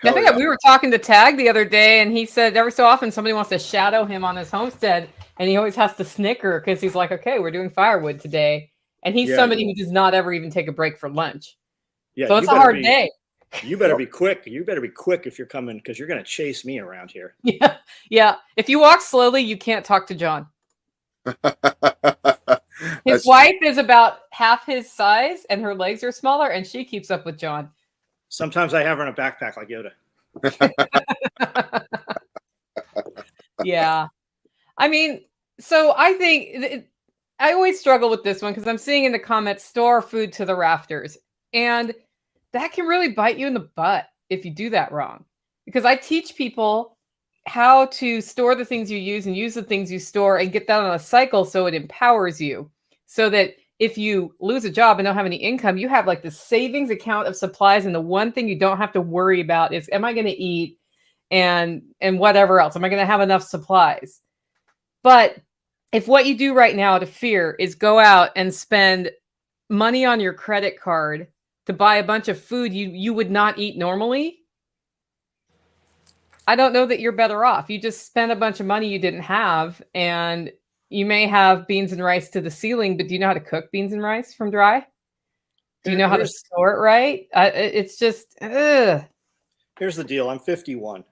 I think we were talking to Tag the other day, and he said every so often somebody wants to shadow him on his homestead, and he always has to snicker because he's like, okay, we're doing firewood today. And he's somebody who does not ever even take a break for lunch. Yeah, so it's a hard day. You better be quick. You better be quick if you're coming because you're going to chase me around here. Yeah. Yeah. If you walk slowly, you can't talk to John. His wife is about half his size, and her legs are smaller, and she keeps up with John. Sometimes I have her in a backpack like Yoda. Yeah. I mean, so I think I always struggle with this one because I'm seeing in the comments, store food to the rafters. And that can really bite you in the butt if you do that wrong. Because I teach people how to store the things you use and use the things you store and get that on a cycle so it empowers you. So that if you lose a job and don't have any income, you have like the savings account of supplies. And the one thing you don't have to worry about is, am I going to eat and whatever else? Am I going to have enough supplies? But if what you do right now to fear is go out and spend money on your credit card to buy a bunch of food you would not eat normally, I don't know that you're better off. You just spend a bunch of money you didn't have, and you may have beans and rice to the ceiling, but do you know how to cook beans and rice from dry? Do you know how to store it right? It's just, ugh. Here's the deal. I'm 51.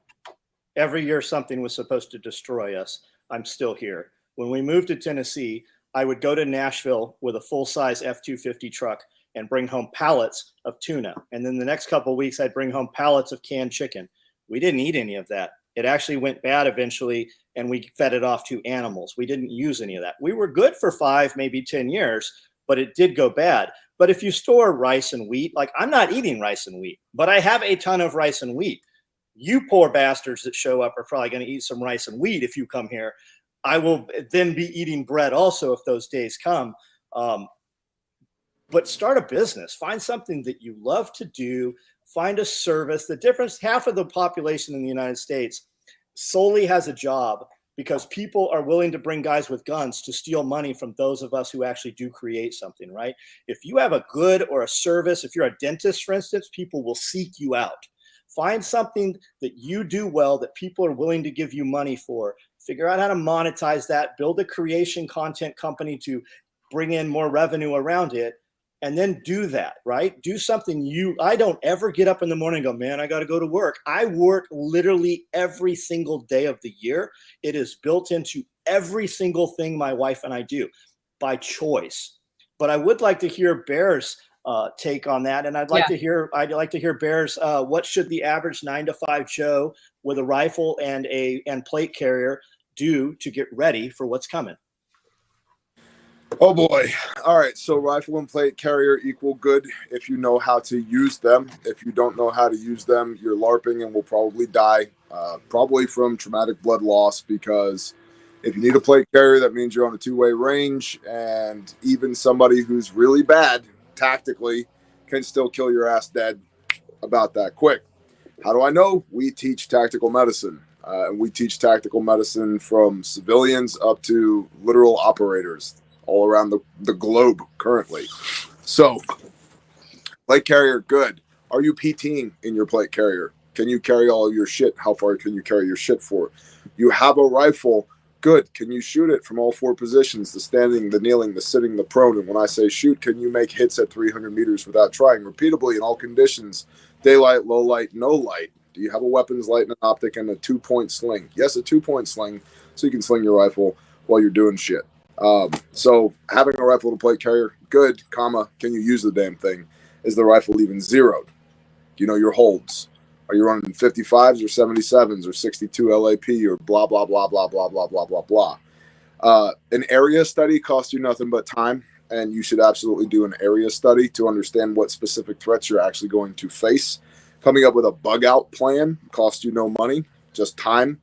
Every year something was supposed to destroy us. I'm still here. When we moved to Tennessee, I would go to Nashville with a full-size F-250 truck and bring home pallets of tuna. And then the next couple of weeks, I'd bring home pallets of canned chicken. We didn't eat any of that. It actually went bad eventually, and we fed it off to animals. We didn't use any of that. We were good for 5, maybe 10 years, but it did go bad. But if you store rice and wheat, like I'm not eating rice and wheat, but I have a ton of rice and wheat. You poor bastards that show up are probably going to eat some rice and wheat if you come here. I will then be eating bread also if those days come. But start a business. Find something that you love to do. Find a service. The difference, half of the population in the United States solely has a job because people are willing to bring guys with guns to steal money from those of us who actually do create something, right? If you have a good or a service, if you're a dentist, for instance, people will seek you out. Find something that you do well that people are willing to give you money for. Figure out how to monetize that. Build a creation content company to bring in more revenue around it. And then do that, right? Do something I don't ever get up in the morning and go, man, I got to go to work. I work literally every single day of the year. It is built into every single thing my wife and I do by choice. But I would like to hear Bear's take on that. And I'd like to hear Bear's, what should the average 9 to 5 Joe with a rifle and plate carrier do to get ready for what's coming? Oh boy. All right. So rifle and plate carrier equal good if you know how to use them. If you don't know how to use them, you're LARPing and will probably die, probably from traumatic blood loss, because if you need a plate carrier, that means you're on a two-way range, and even somebody who's really bad tactically can still kill your ass dead about that quick. How do I know? We teach tactical medicine. And we teach tactical medicine from civilians up to literal operators all around the globe currently. So, plate carrier, good. Are you PTing in your plate carrier? Can you carry all of your shit? How far can you carry your shit for? You have a rifle, good. Can you shoot it from all 4 positions? The standing, the kneeling, the sitting, the prone. And when I say shoot, can you make hits at 300 meters without trying repeatedly in all conditions? Daylight, low light, no light. Do you have a weapons light and an optic and a 2-point sling? Yes, a 2-point sling, so you can sling your rifle while you're doing shit. So having a rifle to plate carrier, good, comma, can you use the damn thing? Is the rifle even zeroed? Do you know your holds? Are you running 55s or 77s or 62 LAP or blah, blah, blah, blah, blah, blah, blah, blah, blah. An area study costs you nothing but time, and you should absolutely do an area study to understand what specific threats you're actually going to face. Coming up with a bug out plan costs you no money, just time.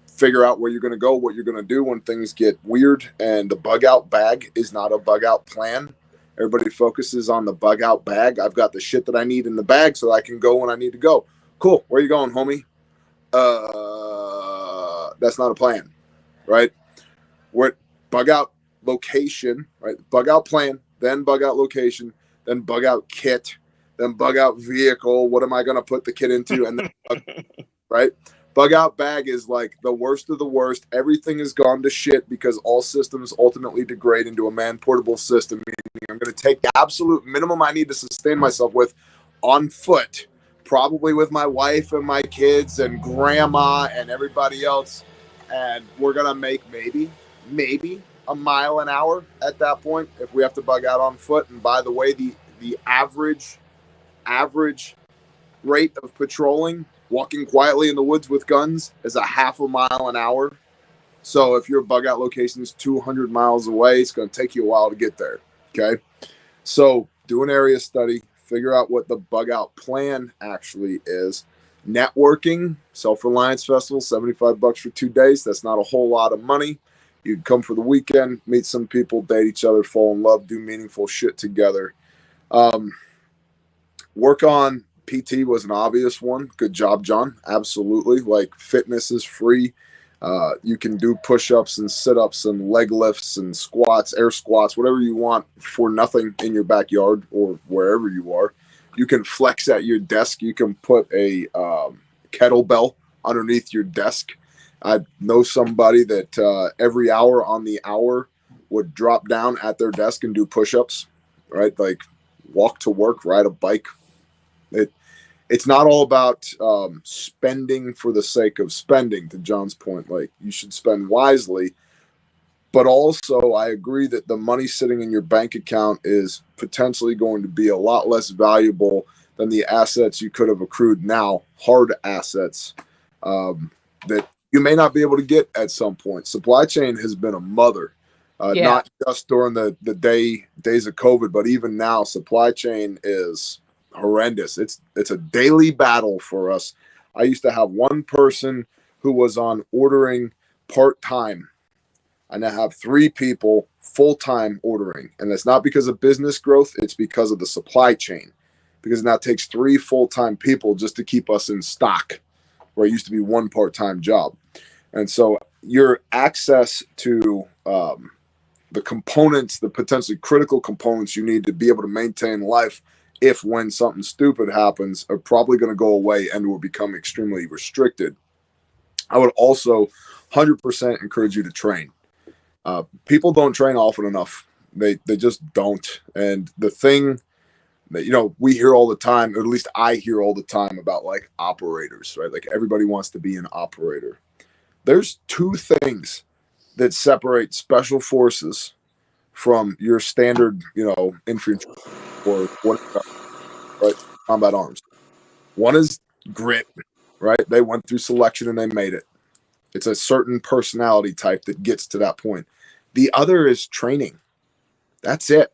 Figure out where you're going to go, what you're going to do when things get weird. And the bug out bag is not a bug out plan. Everybody focuses on the bug out bag. I've got the shit that I need in the bag so I can go when I need to go. Cool. Where are you going, homie? That's not a plan, right? We're at bug out location, right? Bug out plan, then bug out location, then bug out kit, then bug out vehicle. What am I going to put the kit into? And then right? Bug out bag is like the worst of the worst. Everything has gone to shit because all systems ultimately degrade into a man-portable system, meaning I'm going to take the absolute minimum I need to sustain myself with on foot, probably with my wife and my kids and grandma and everybody else, and we're going to make maybe a mile an hour at that point if we have to bug out on foot. And by the way, the average rate of patrolling, walking quietly in the woods with guns, is a half a mile an hour. So if your bug out location is 200 miles away, it's going to take you a while to get there. Okay. So do an area study, figure out what the bug out plan actually is. Networking, Self Reliance Festival, $75 for 2 days. That's not a whole lot of money. You'd come for the weekend, meet some people, date each other, fall in love, do meaningful shit together. Work on PT was an obvious one. Good job, John. Absolutely. Like, fitness is free. You can do push-ups and sit-ups and leg lifts and squats, air squats, whatever you want for nothing in your backyard or wherever you are. You can flex at your desk. You can put a kettlebell underneath your desk. I know somebody that every hour on the hour would drop down at their desk and do push-ups, right? Like, walk to work, ride a bike. It's not all about spending for the sake of spending, to John's point. Like, you should spend wisely. But also, I agree that the money sitting in your bank account is potentially going to be a lot less valuable than the assets you could have accrued now, hard assets that you may not be able to get at some point. Supply chain has been a mother, not just during the days of COVID, but even now, supply chain is horrendous. It's a daily battle for us. I used to have one person who was on ordering part-time. I now have 3 people full-time ordering, and that's not because of business growth. It's because of the supply chain, because it now takes 3 full-time people just to keep us in stock, where it used to be 1 part-time job. And so your access to the components, the potentially critical components you need to be able to maintain life when something stupid happens, are probably going to go away and will become extremely restricted. I would also 100% encourage you to train. People don't train often enough. They just don't. And the thing that, we hear all the time, or at least I hear all the time, about like operators, right? Like, everybody wants to be an operator. There's 2 things that separate special forces from your standard, infantry. or what, right? Combat arms. One is grit, right? They went through selection and they made it. It's a certain personality type that gets to that point. The other is training. That's it.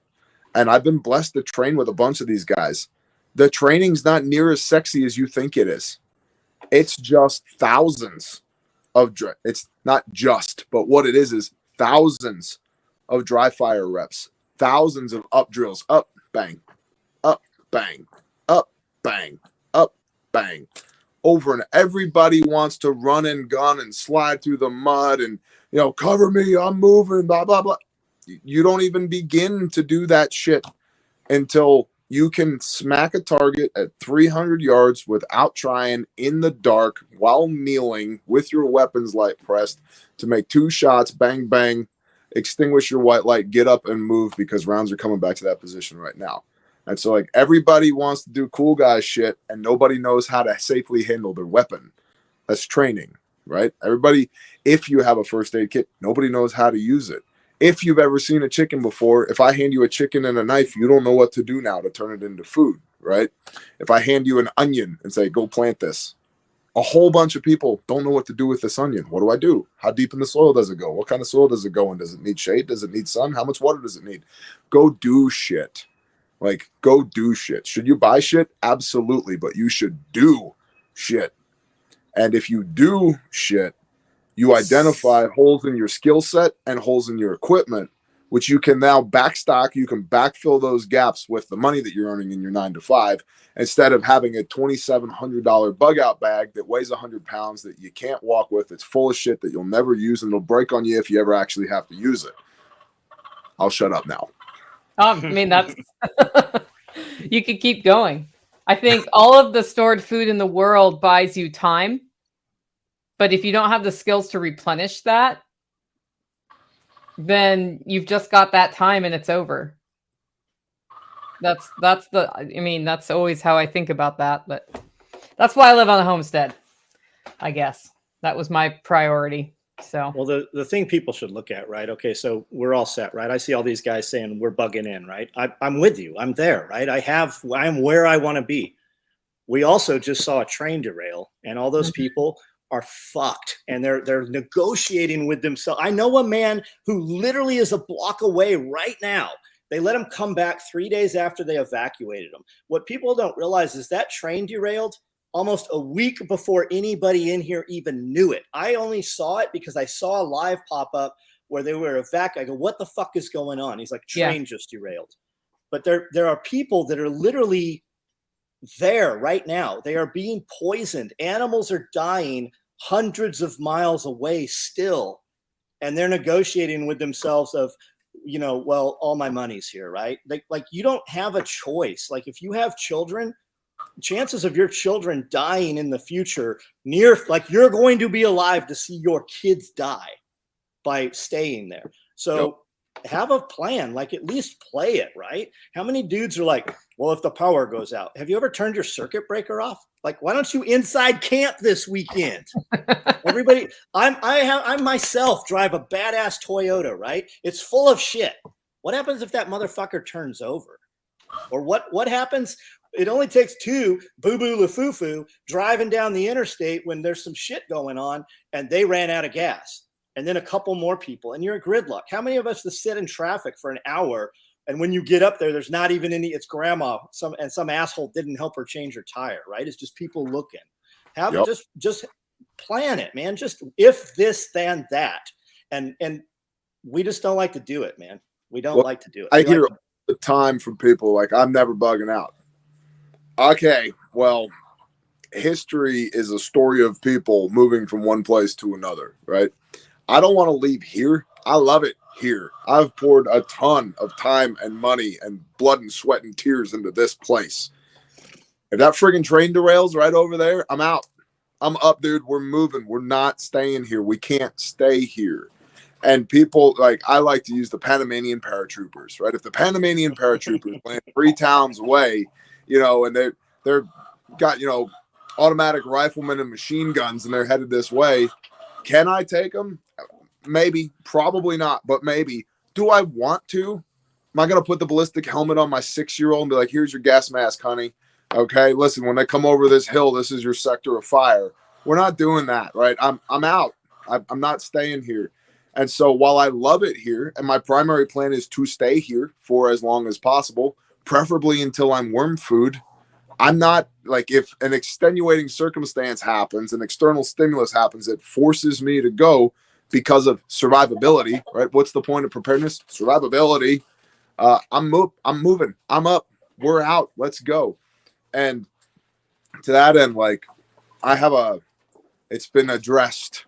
And I've been blessed to train with a bunch of these guys. The training's not near as sexy as you think it is. It's just thousands of it's not just, but what it is thousands of dry fire reps, thousands of up drills, up, bang, up, bang, up, bang, up, bang. Over, and everybody wants to run and gun and slide through the mud and, cover me, I'm moving, blah, blah, blah. You don't even begin to do that shit until you can smack a target at 300 yards without trying, in the dark, while kneeling with your weapons light pressed, to make 2 shots, bang, bang, extinguish your white light, get up and move, because rounds are coming back to that position right now. And so, like, everybody wants to do cool guy shit and nobody knows how to safely handle their weapon. That's training, right? Everybody, if you have a first aid kit, nobody knows how to use it. If you've ever seen a chicken before, if I hand you a chicken and a knife, you don't know what to do now to turn it into food, right? If I hand you an onion and say, go plant this, a whole bunch of people don't know what to do with this onion. What do I do? How deep in the soil does it go? What kind of soil does it go in? Does it need shade? Does it need sun? How much water does it need? Go do shit. Like, go do shit. Should you buy shit? Absolutely. But you should do shit. And if you do shit, you identify holes in your skill set and holes in your equipment, which you can now backstock. You can backfill those gaps with the money that you're earning in your 9 to 5, instead of having a $2,700 bug out bag that weighs 100 pounds that you can't walk with. It's full of shit that you'll never use, and it'll break on you if you ever actually have to use it. I'll shut up now. I mean, that's you could keep going. I think all of the stored food in the world buys you time. But if you don't have the skills to replenish that, then you've just got that time and it's over. That's always how I think about that. But that's why I live on a homestead, I guess. That was my priority. So, well, the thing people should look at, right? Okay, so we're all set, right? I see all these guys saying we're bugging in, right? I'm with you. I'm there, right? I'm where I want to be. We also just saw a train derail, and all those people are fucked, and they're negotiating with themselves. I know a man who literally is a block away right now. They let him come back 3 days after they evacuated him. What people don't realize is that train derailed almost a week before anybody in here even knew it. I only saw it because I saw a live pop up where they were evacuated. I go, what the fuck is going on? He's like, train just derailed. But there are people that are literally there right now. They are being poisoned. Animals are dying hundreds of miles away still. And they're negotiating with themselves of, well, all my money's here, right? Like you don't have a choice. Like if you have children, chances of your children dying in the future you're going to be alive to see your kids die by staying there. So have a plan, like at least play it, right? How many dudes are like, well, if the power goes out, have you ever turned your circuit breaker off? Like, why don't you inside camp this weekend? Everybody, I myself drive a badass Toyota, right? It's full of shit. What happens if that motherfucker turns over? Or what happens? It only takes 2 boo-boo la-foo-foo driving down the interstate when there's some shit going on and they ran out of gas. And then a couple more people and you're a gridlock. How many of us to sit in traffic for an hour, and when you get up there's not even any, it's grandma, some asshole didn't help her change her tire, right? It's just people looking. Just plan it, man. Just if this, then that. And we just don't like to do it, man. We don't like to do it. I hear all the time from people like, I'm never bugging out. Okay, well, history is a story of people moving from one place to another, right? I don't want to leave here. I love it here. I've poured a ton of time and money and blood and sweat and tears into this place. If that friggin' train derails right over there, I'm out. I'm up, dude. We're moving. We're not staying here. We can't stay here. And people, like, I like to use the Panamanian paratroopers, right? If the Panamanian paratroopers land 3 towns away, and they're got, automatic riflemen and machine guns and they're headed this way, can I take them? Maybe, probably not, but maybe. Do I want to? Am I going to put the ballistic helmet on my 6-year-old and be like, here's your gas mask, honey? Okay, listen, when they come over this hill, this is your sector of fire. We're not doing that, right? I'm out. I'm not staying here. And so while I love it here, and my primary plan is to stay here for as long as possible, preferably until I'm worm food, I'm not like, if an extenuating circumstance happens, an external stimulus happens that forces me to go because of survivability, right? What's the point of preparedness? Survivability. I'm moving. I'm up. We're out. Let's go. And to that end, like, it's been addressed,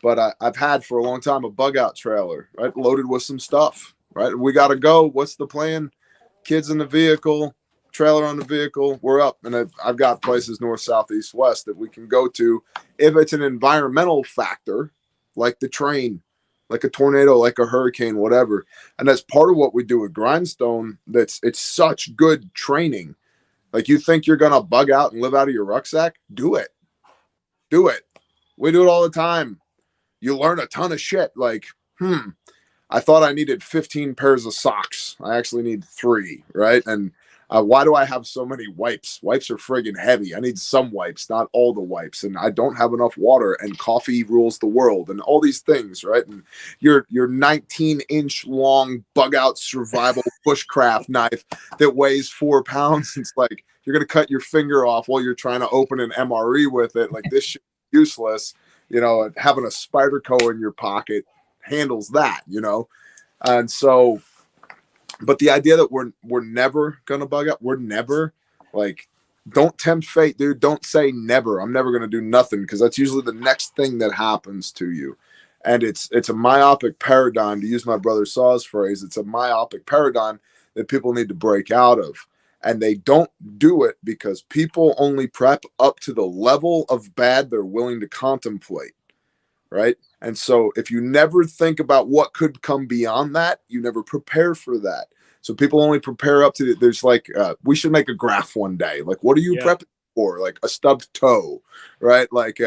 but I've had for a long time a bug out trailer, right? Loaded with some stuff, right? We got to go. What's the plan? Kids in the vehicle, trailer on the vehicle. We're up. And I've got places north, south, east, west that we can go to if it's an environmental factor, like the train, like a tornado, like a hurricane, whatever. And that's part of what we do with Grindstone. It's such good training. Like, you think you're going to bug out and live out of your rucksack? Do it. Do it. We do it all the time. You learn a ton of shit. Like, I thought I needed 15 pairs of socks. I actually need 3, right? And why do I have so many wipes? Wipes are friggin' heavy. I need some wipes, not all the wipes. And I don't have enough water, and coffee rules the world, and all these things, right? And your 19-inch long bug out survival bushcraft knife that weighs 4 pounds. It's like, you're going to cut your finger off while you're trying to open an MRE with it. Like, this shit is useless. You know, having a Spyderco in your pocket handles that, you know? And so, but the idea that we're never gonna bug out, we're never, like, don't tempt fate, dude. Don't say never. I'm never gonna do nothing, because that's usually the next thing that happens to you. And it's a myopic paradigm, to use my brother Sauce phrase. It's a myopic paradigm that people need to break out of. And they don't do it because people only prep up to the level of bad they're willing to contemplate, right? And so if you never think about what could come beyond that, you never prepare for that. So people only prepare up to, there's like, we should make a graph one day. Like, what are you prepping for? Like a stubbed toe, right? Like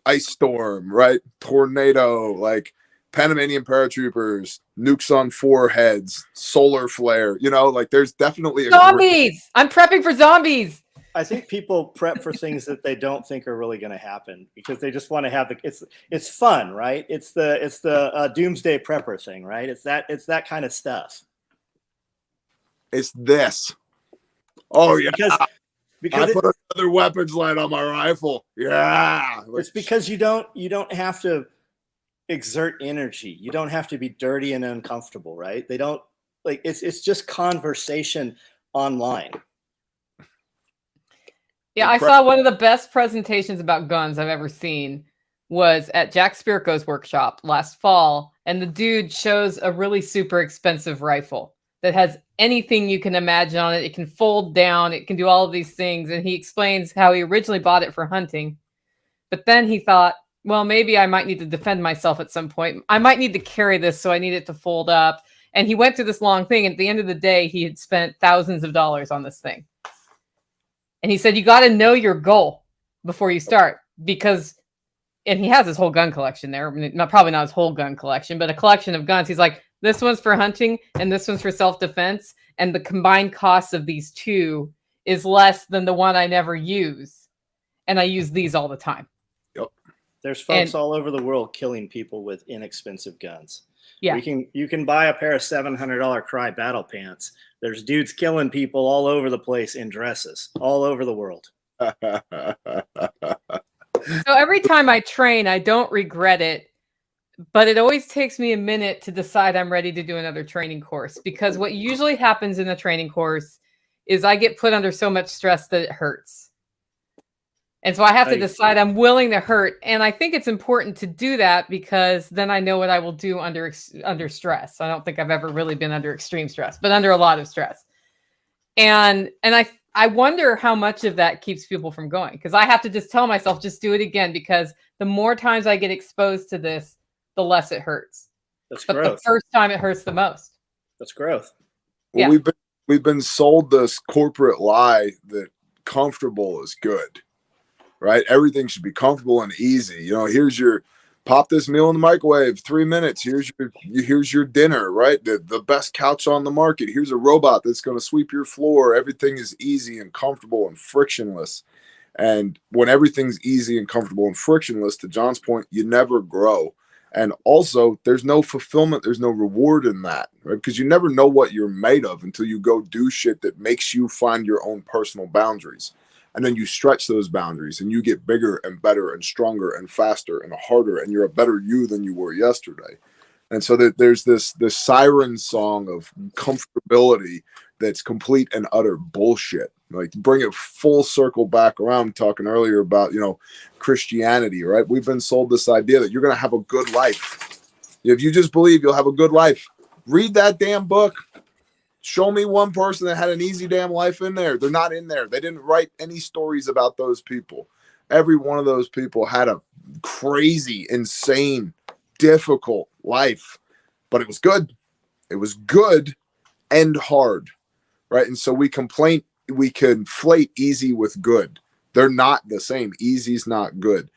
ice storm, right? Tornado, like Panamanian paratroopers, nukes on foreheads, solar flare, you know, like there's definitely zombies. I'm prepping for zombies. I think people prep for things that they don't think are really going to happen because they just want to have it's fun, right? It's the doomsday prepper thing, right? It's that kind of stuff. It's this. Oh, because I put another weapons light on my rifle. Yeah. It's because you don't have to exert energy. You don't have to be dirty and uncomfortable, right? They don't, like, it's just conversation online. Yeah, I saw one of the best presentations about guns I've ever seen was at Jack Spirko's workshop last fall. And the dude shows a really super expensive rifle that has anything you can imagine on it. It can fold down. It can do all of these things. And he explains how he originally bought it for hunting. But then he thought, well, maybe I might need to defend myself at some point. I might need to carry this, so I need it to fold up. And he went through this long thing. At the end of the day, he had spent thousands of dollars on this thing. And he said, you got to know your goal before you start, because, and he has his whole gun collection there. Probably not his whole gun collection, but a collection of guns. He's like, this one's for hunting and this one's for self-defense. And the combined cost of these two is less than the one I never use. And I use these all the time. Yep. There's folks all over the world killing people with inexpensive guns. Yeah. You can buy a pair of $700 Cry battle pants. There's dudes killing people all over the place in dresses, all over the world. So every time I train, I don't regret it, but it always takes me a minute to decide I'm ready to do another training course, because what usually happens in a training course is I get put under so much stress that it hurts. And so I have to decide I'm willing to hurt. And I think it's important to do that because then I know what I will do under stress. I don't think I've ever really been under extreme stress, but under a lot of stress. And I wonder how much of that keeps people from going, because I have to just tell myself, just do it again, because the more times I get exposed to this, the less it hurts. That's but growth. The first time it hurts the most. That's growth. Well, yeah. We've been sold this corporate lie that comfortable is good. Right? Everything should be comfortable and easy. You know, here's your pop this meal in the microwave, 3 minutes. Here's your dinner, right? The best couch on the market. Here's a robot that's going to sweep your floor. Everything is easy and comfortable and frictionless. And when everything's easy and comfortable and frictionless, to John's point, you never grow. And also, there's no fulfillment, there's no reward in that, right? Because you never know what you're made of until you go do shit that makes you find your own personal boundaries. And then you stretch those boundaries and you get bigger and better and stronger and faster and harder, and you're a better you than you were yesterday. And so there's this siren song of comfortability that's complete and utter bullshit. Like, to bring it full circle back around, talking earlier about, Christianity, right? We've been sold this idea that you're going to have a good life. If you just believe you'll have a good life, read that damn book. Show me one person that had an easy damn life in there. They're not in there. They didn't write any stories about those people. Every one of those people had a crazy, insane, difficult life, but it was good. It was good and hard, right? And so we conflate easy with good. They're not the same. Easy's not good.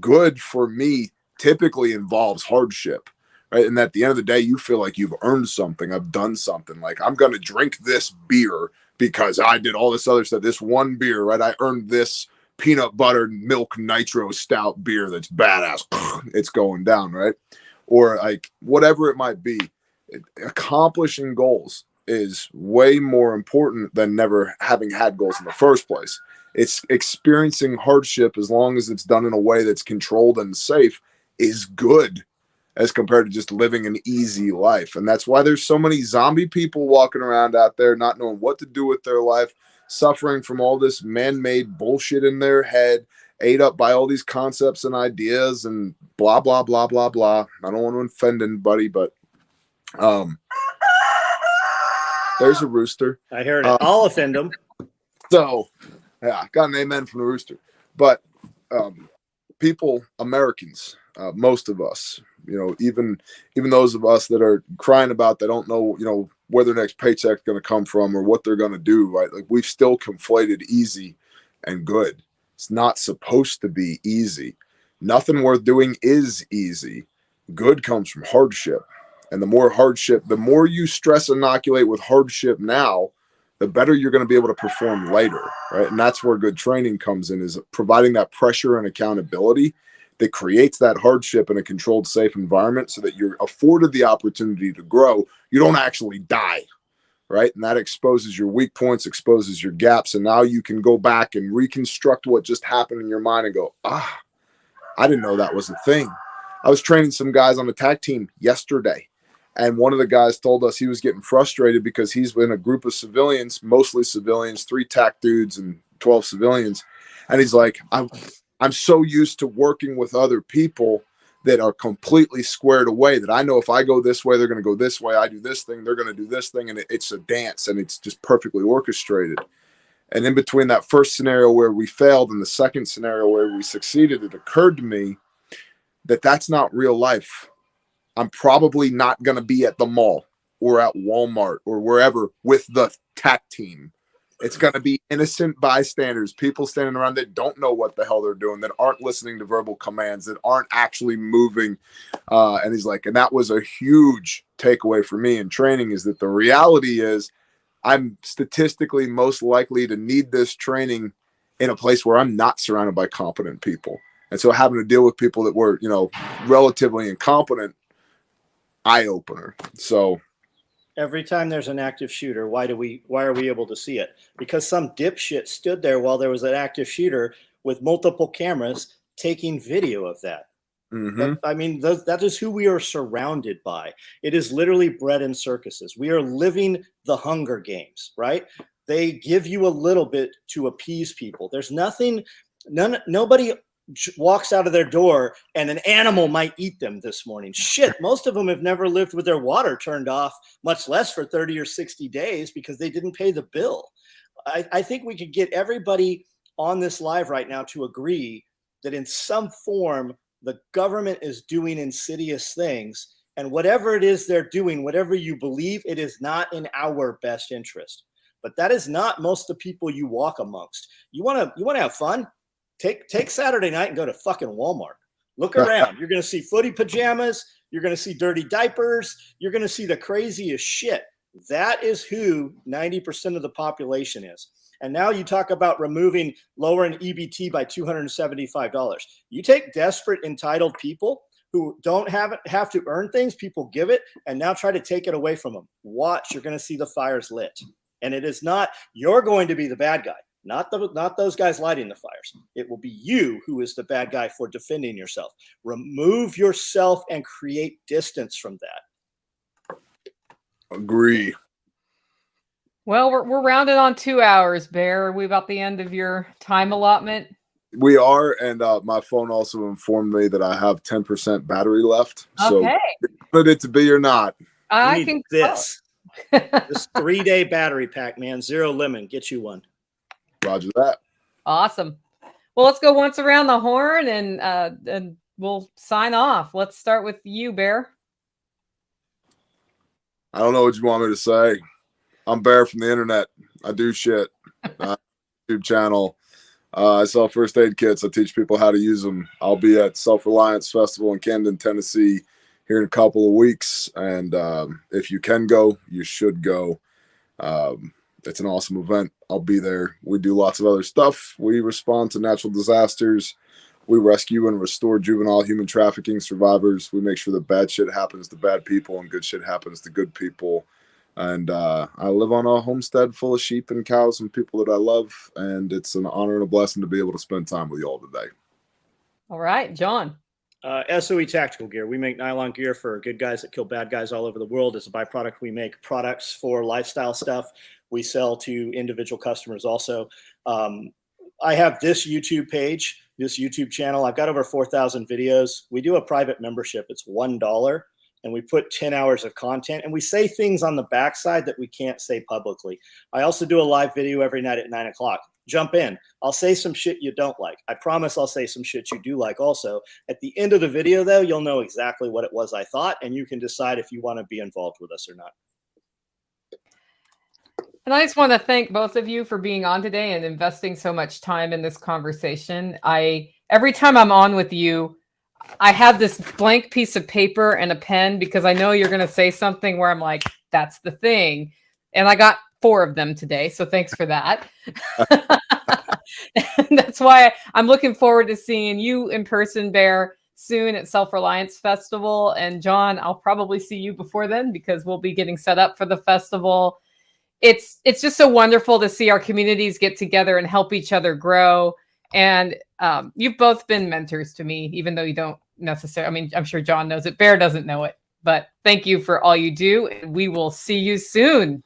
Good for me typically involves hardship, right? And at the end of the day, you feel like you've earned something. I've done something. Like, I'm going to drink this beer because I did all this other stuff. This one beer, right? I earned this peanut butter milk nitro stout beer that's badass. It's going down, right? Or like whatever it might be. Accomplishing goals is way more important than never having had goals in the first place. It's experiencing hardship, as long as it's done in a way that's controlled and safe, is good as compared to just living an easy life. And that's why there's so many zombie people walking around out there not knowing what to do with their life, suffering from all this man-made bullshit in their head, ate up by all these concepts and ideas and blah, blah, blah, blah, blah. I don't want to offend anybody, but there's a rooster. I heard it. I'll offend them. So, yeah, got an amen from the rooster. But people, Americans, most of us, even those of us that are crying about, they don't know, where their next paycheck's going to come from or what they're going to do, right? Like, we've still conflated easy and good. It's not supposed to be easy. Nothing worth doing is easy. Good comes from hardship. And the more hardship, the more you stress inoculate with hardship now, the better you're going to be able to perform later, right? And that's where good training comes in, is providing that pressure and accountability that creates that hardship in a controlled, safe environment so that you're afforded the opportunity to grow. You don't actually die, right? And that exposes your weak points, exposes your gaps. And now you can go back and reconstruct what just happened in your mind and go, I didn't know that was a thing. I was training some guys on the tag team yesterday. And one of the guys told us he was getting frustrated because he's in a group of civilians, mostly civilians, 3 TAC dudes and 12 civilians. And he's like, I'm so used to working with other people that are completely squared away that I know if I go this way, they're going to go this way. I do this thing, they're going to do this thing. And it's a dance, and it's just perfectly orchestrated. And in between that first scenario where we failed and the second scenario where we succeeded, it occurred to me that that's not real life. I'm probably not going to be at the mall or at Walmart or wherever with the TAC team. It's going to be innocent bystanders, people standing around that don't know what the hell they're doing, that aren't listening to verbal commands, that aren't actually moving. And he's like, and that was a huge takeaway for me in training, is that the reality is I'm statistically most likely to need this training in a place where I'm not surrounded by competent people. And so having to deal with people that were, relatively incompetent, eye-opener. So every time there's an active shooter, why are we able to see it? Because some dipshit stood there while there was an active shooter with multiple cameras taking video of that. mm-hmm. That is who we are surrounded by. It is literally bread and circuses. We are living the Hunger Games, right? They give you a little bit to appease people. There's nobody walks out of their door and an animal might eat them this morning. Shit, most of them have never lived with their water turned off, much less for 30 or 60 days because they didn't pay the bill. I think we could get everybody on this live right now to agree that in some form the government is doing insidious things, and whatever it is they're doing, whatever you believe, it is not in our best interest. But that is not most of the people you walk amongst. You want to have fun? Take Saturday night and go to fucking Walmart. Look around. You're going to see footy pajamas. You're going to see dirty diapers. You're going to see the craziest shit. That is who 90% of the population is. And now you talk about lowering EBT by $275. You take desperate, entitled people who don't have to earn things, people give it, and now try to take it away from them. Watch, you're going to see the fires lit. And it is not, you're going to be the bad guy, not those guys lighting the fires. It will be you who is the bad guy for defending yourself. Remove yourself and create distance from that. Agree. Well, we're rounded on 2 hours, Bear. Are we about the end of your time allotment? We are, and my phone also informed me that I have 10% battery left. Okay. So, but it to be or not. I can this. This 3-day battery pack, man. 0 lemon. Get you one. Roger that. Awesome. Well, let's go once around the horn and we'll sign off. Let's start with you, Bear. I don't know what you want me to say. I'm Bear from the internet. I do shit. YouTube channel. I sell first aid kits. I teach people how to use them. I'll be at Self Reliance Festival in Camden, Tennessee here in a couple of weeks. And if you can go, you should go. It's an awesome event. I'll be there. We do lots of other stuff. We respond to natural disasters. We rescue and restore juvenile human trafficking survivors. We make sure that bad shit happens to bad people and good shit happens to good people. And I live on a homestead full of sheep and cows and people that I love. And it's an honor and a blessing to be able to spend time with you all today. All right, John. SOE Tactical Gear. We make nylon gear for good guys that kill bad guys all over the world. As a byproduct, we make products for lifestyle stuff. We sell to individual customers also. I have this YouTube page, this YouTube channel. I've got over 4,000 videos. We do a private membership. It's $1. And we put 10 hours of content, and we say things on the backside that we can't say publicly. I also do a live video every night at 9 o'clock. Jump in. I'll say some shit you don't like. I promise I'll say some shit you do like also. At the end of the video, though, you'll know exactly what it was I thought, and you can decide if you want to be involved with us or not. And I just want to thank both of you for being on today and investing so much time in this conversation. Every time I'm on with you, I have this blank piece of paper and a pen because I know you're going to say something where I'm like, that's the thing. And I got 4 of them today. So thanks for that. And that's why I'm looking forward to seeing you in person, Bear, soon at Self Reliance Festival. And John, I'll probably see you before then because we'll be getting set up for the festival. It's just so wonderful to see our communities get together and help each other grow. And you've both been mentors to me, even though you don't necessarily, I mean, I'm sure John knows it. Bear doesn't know it, but thank you for all you do. And we will see you soon.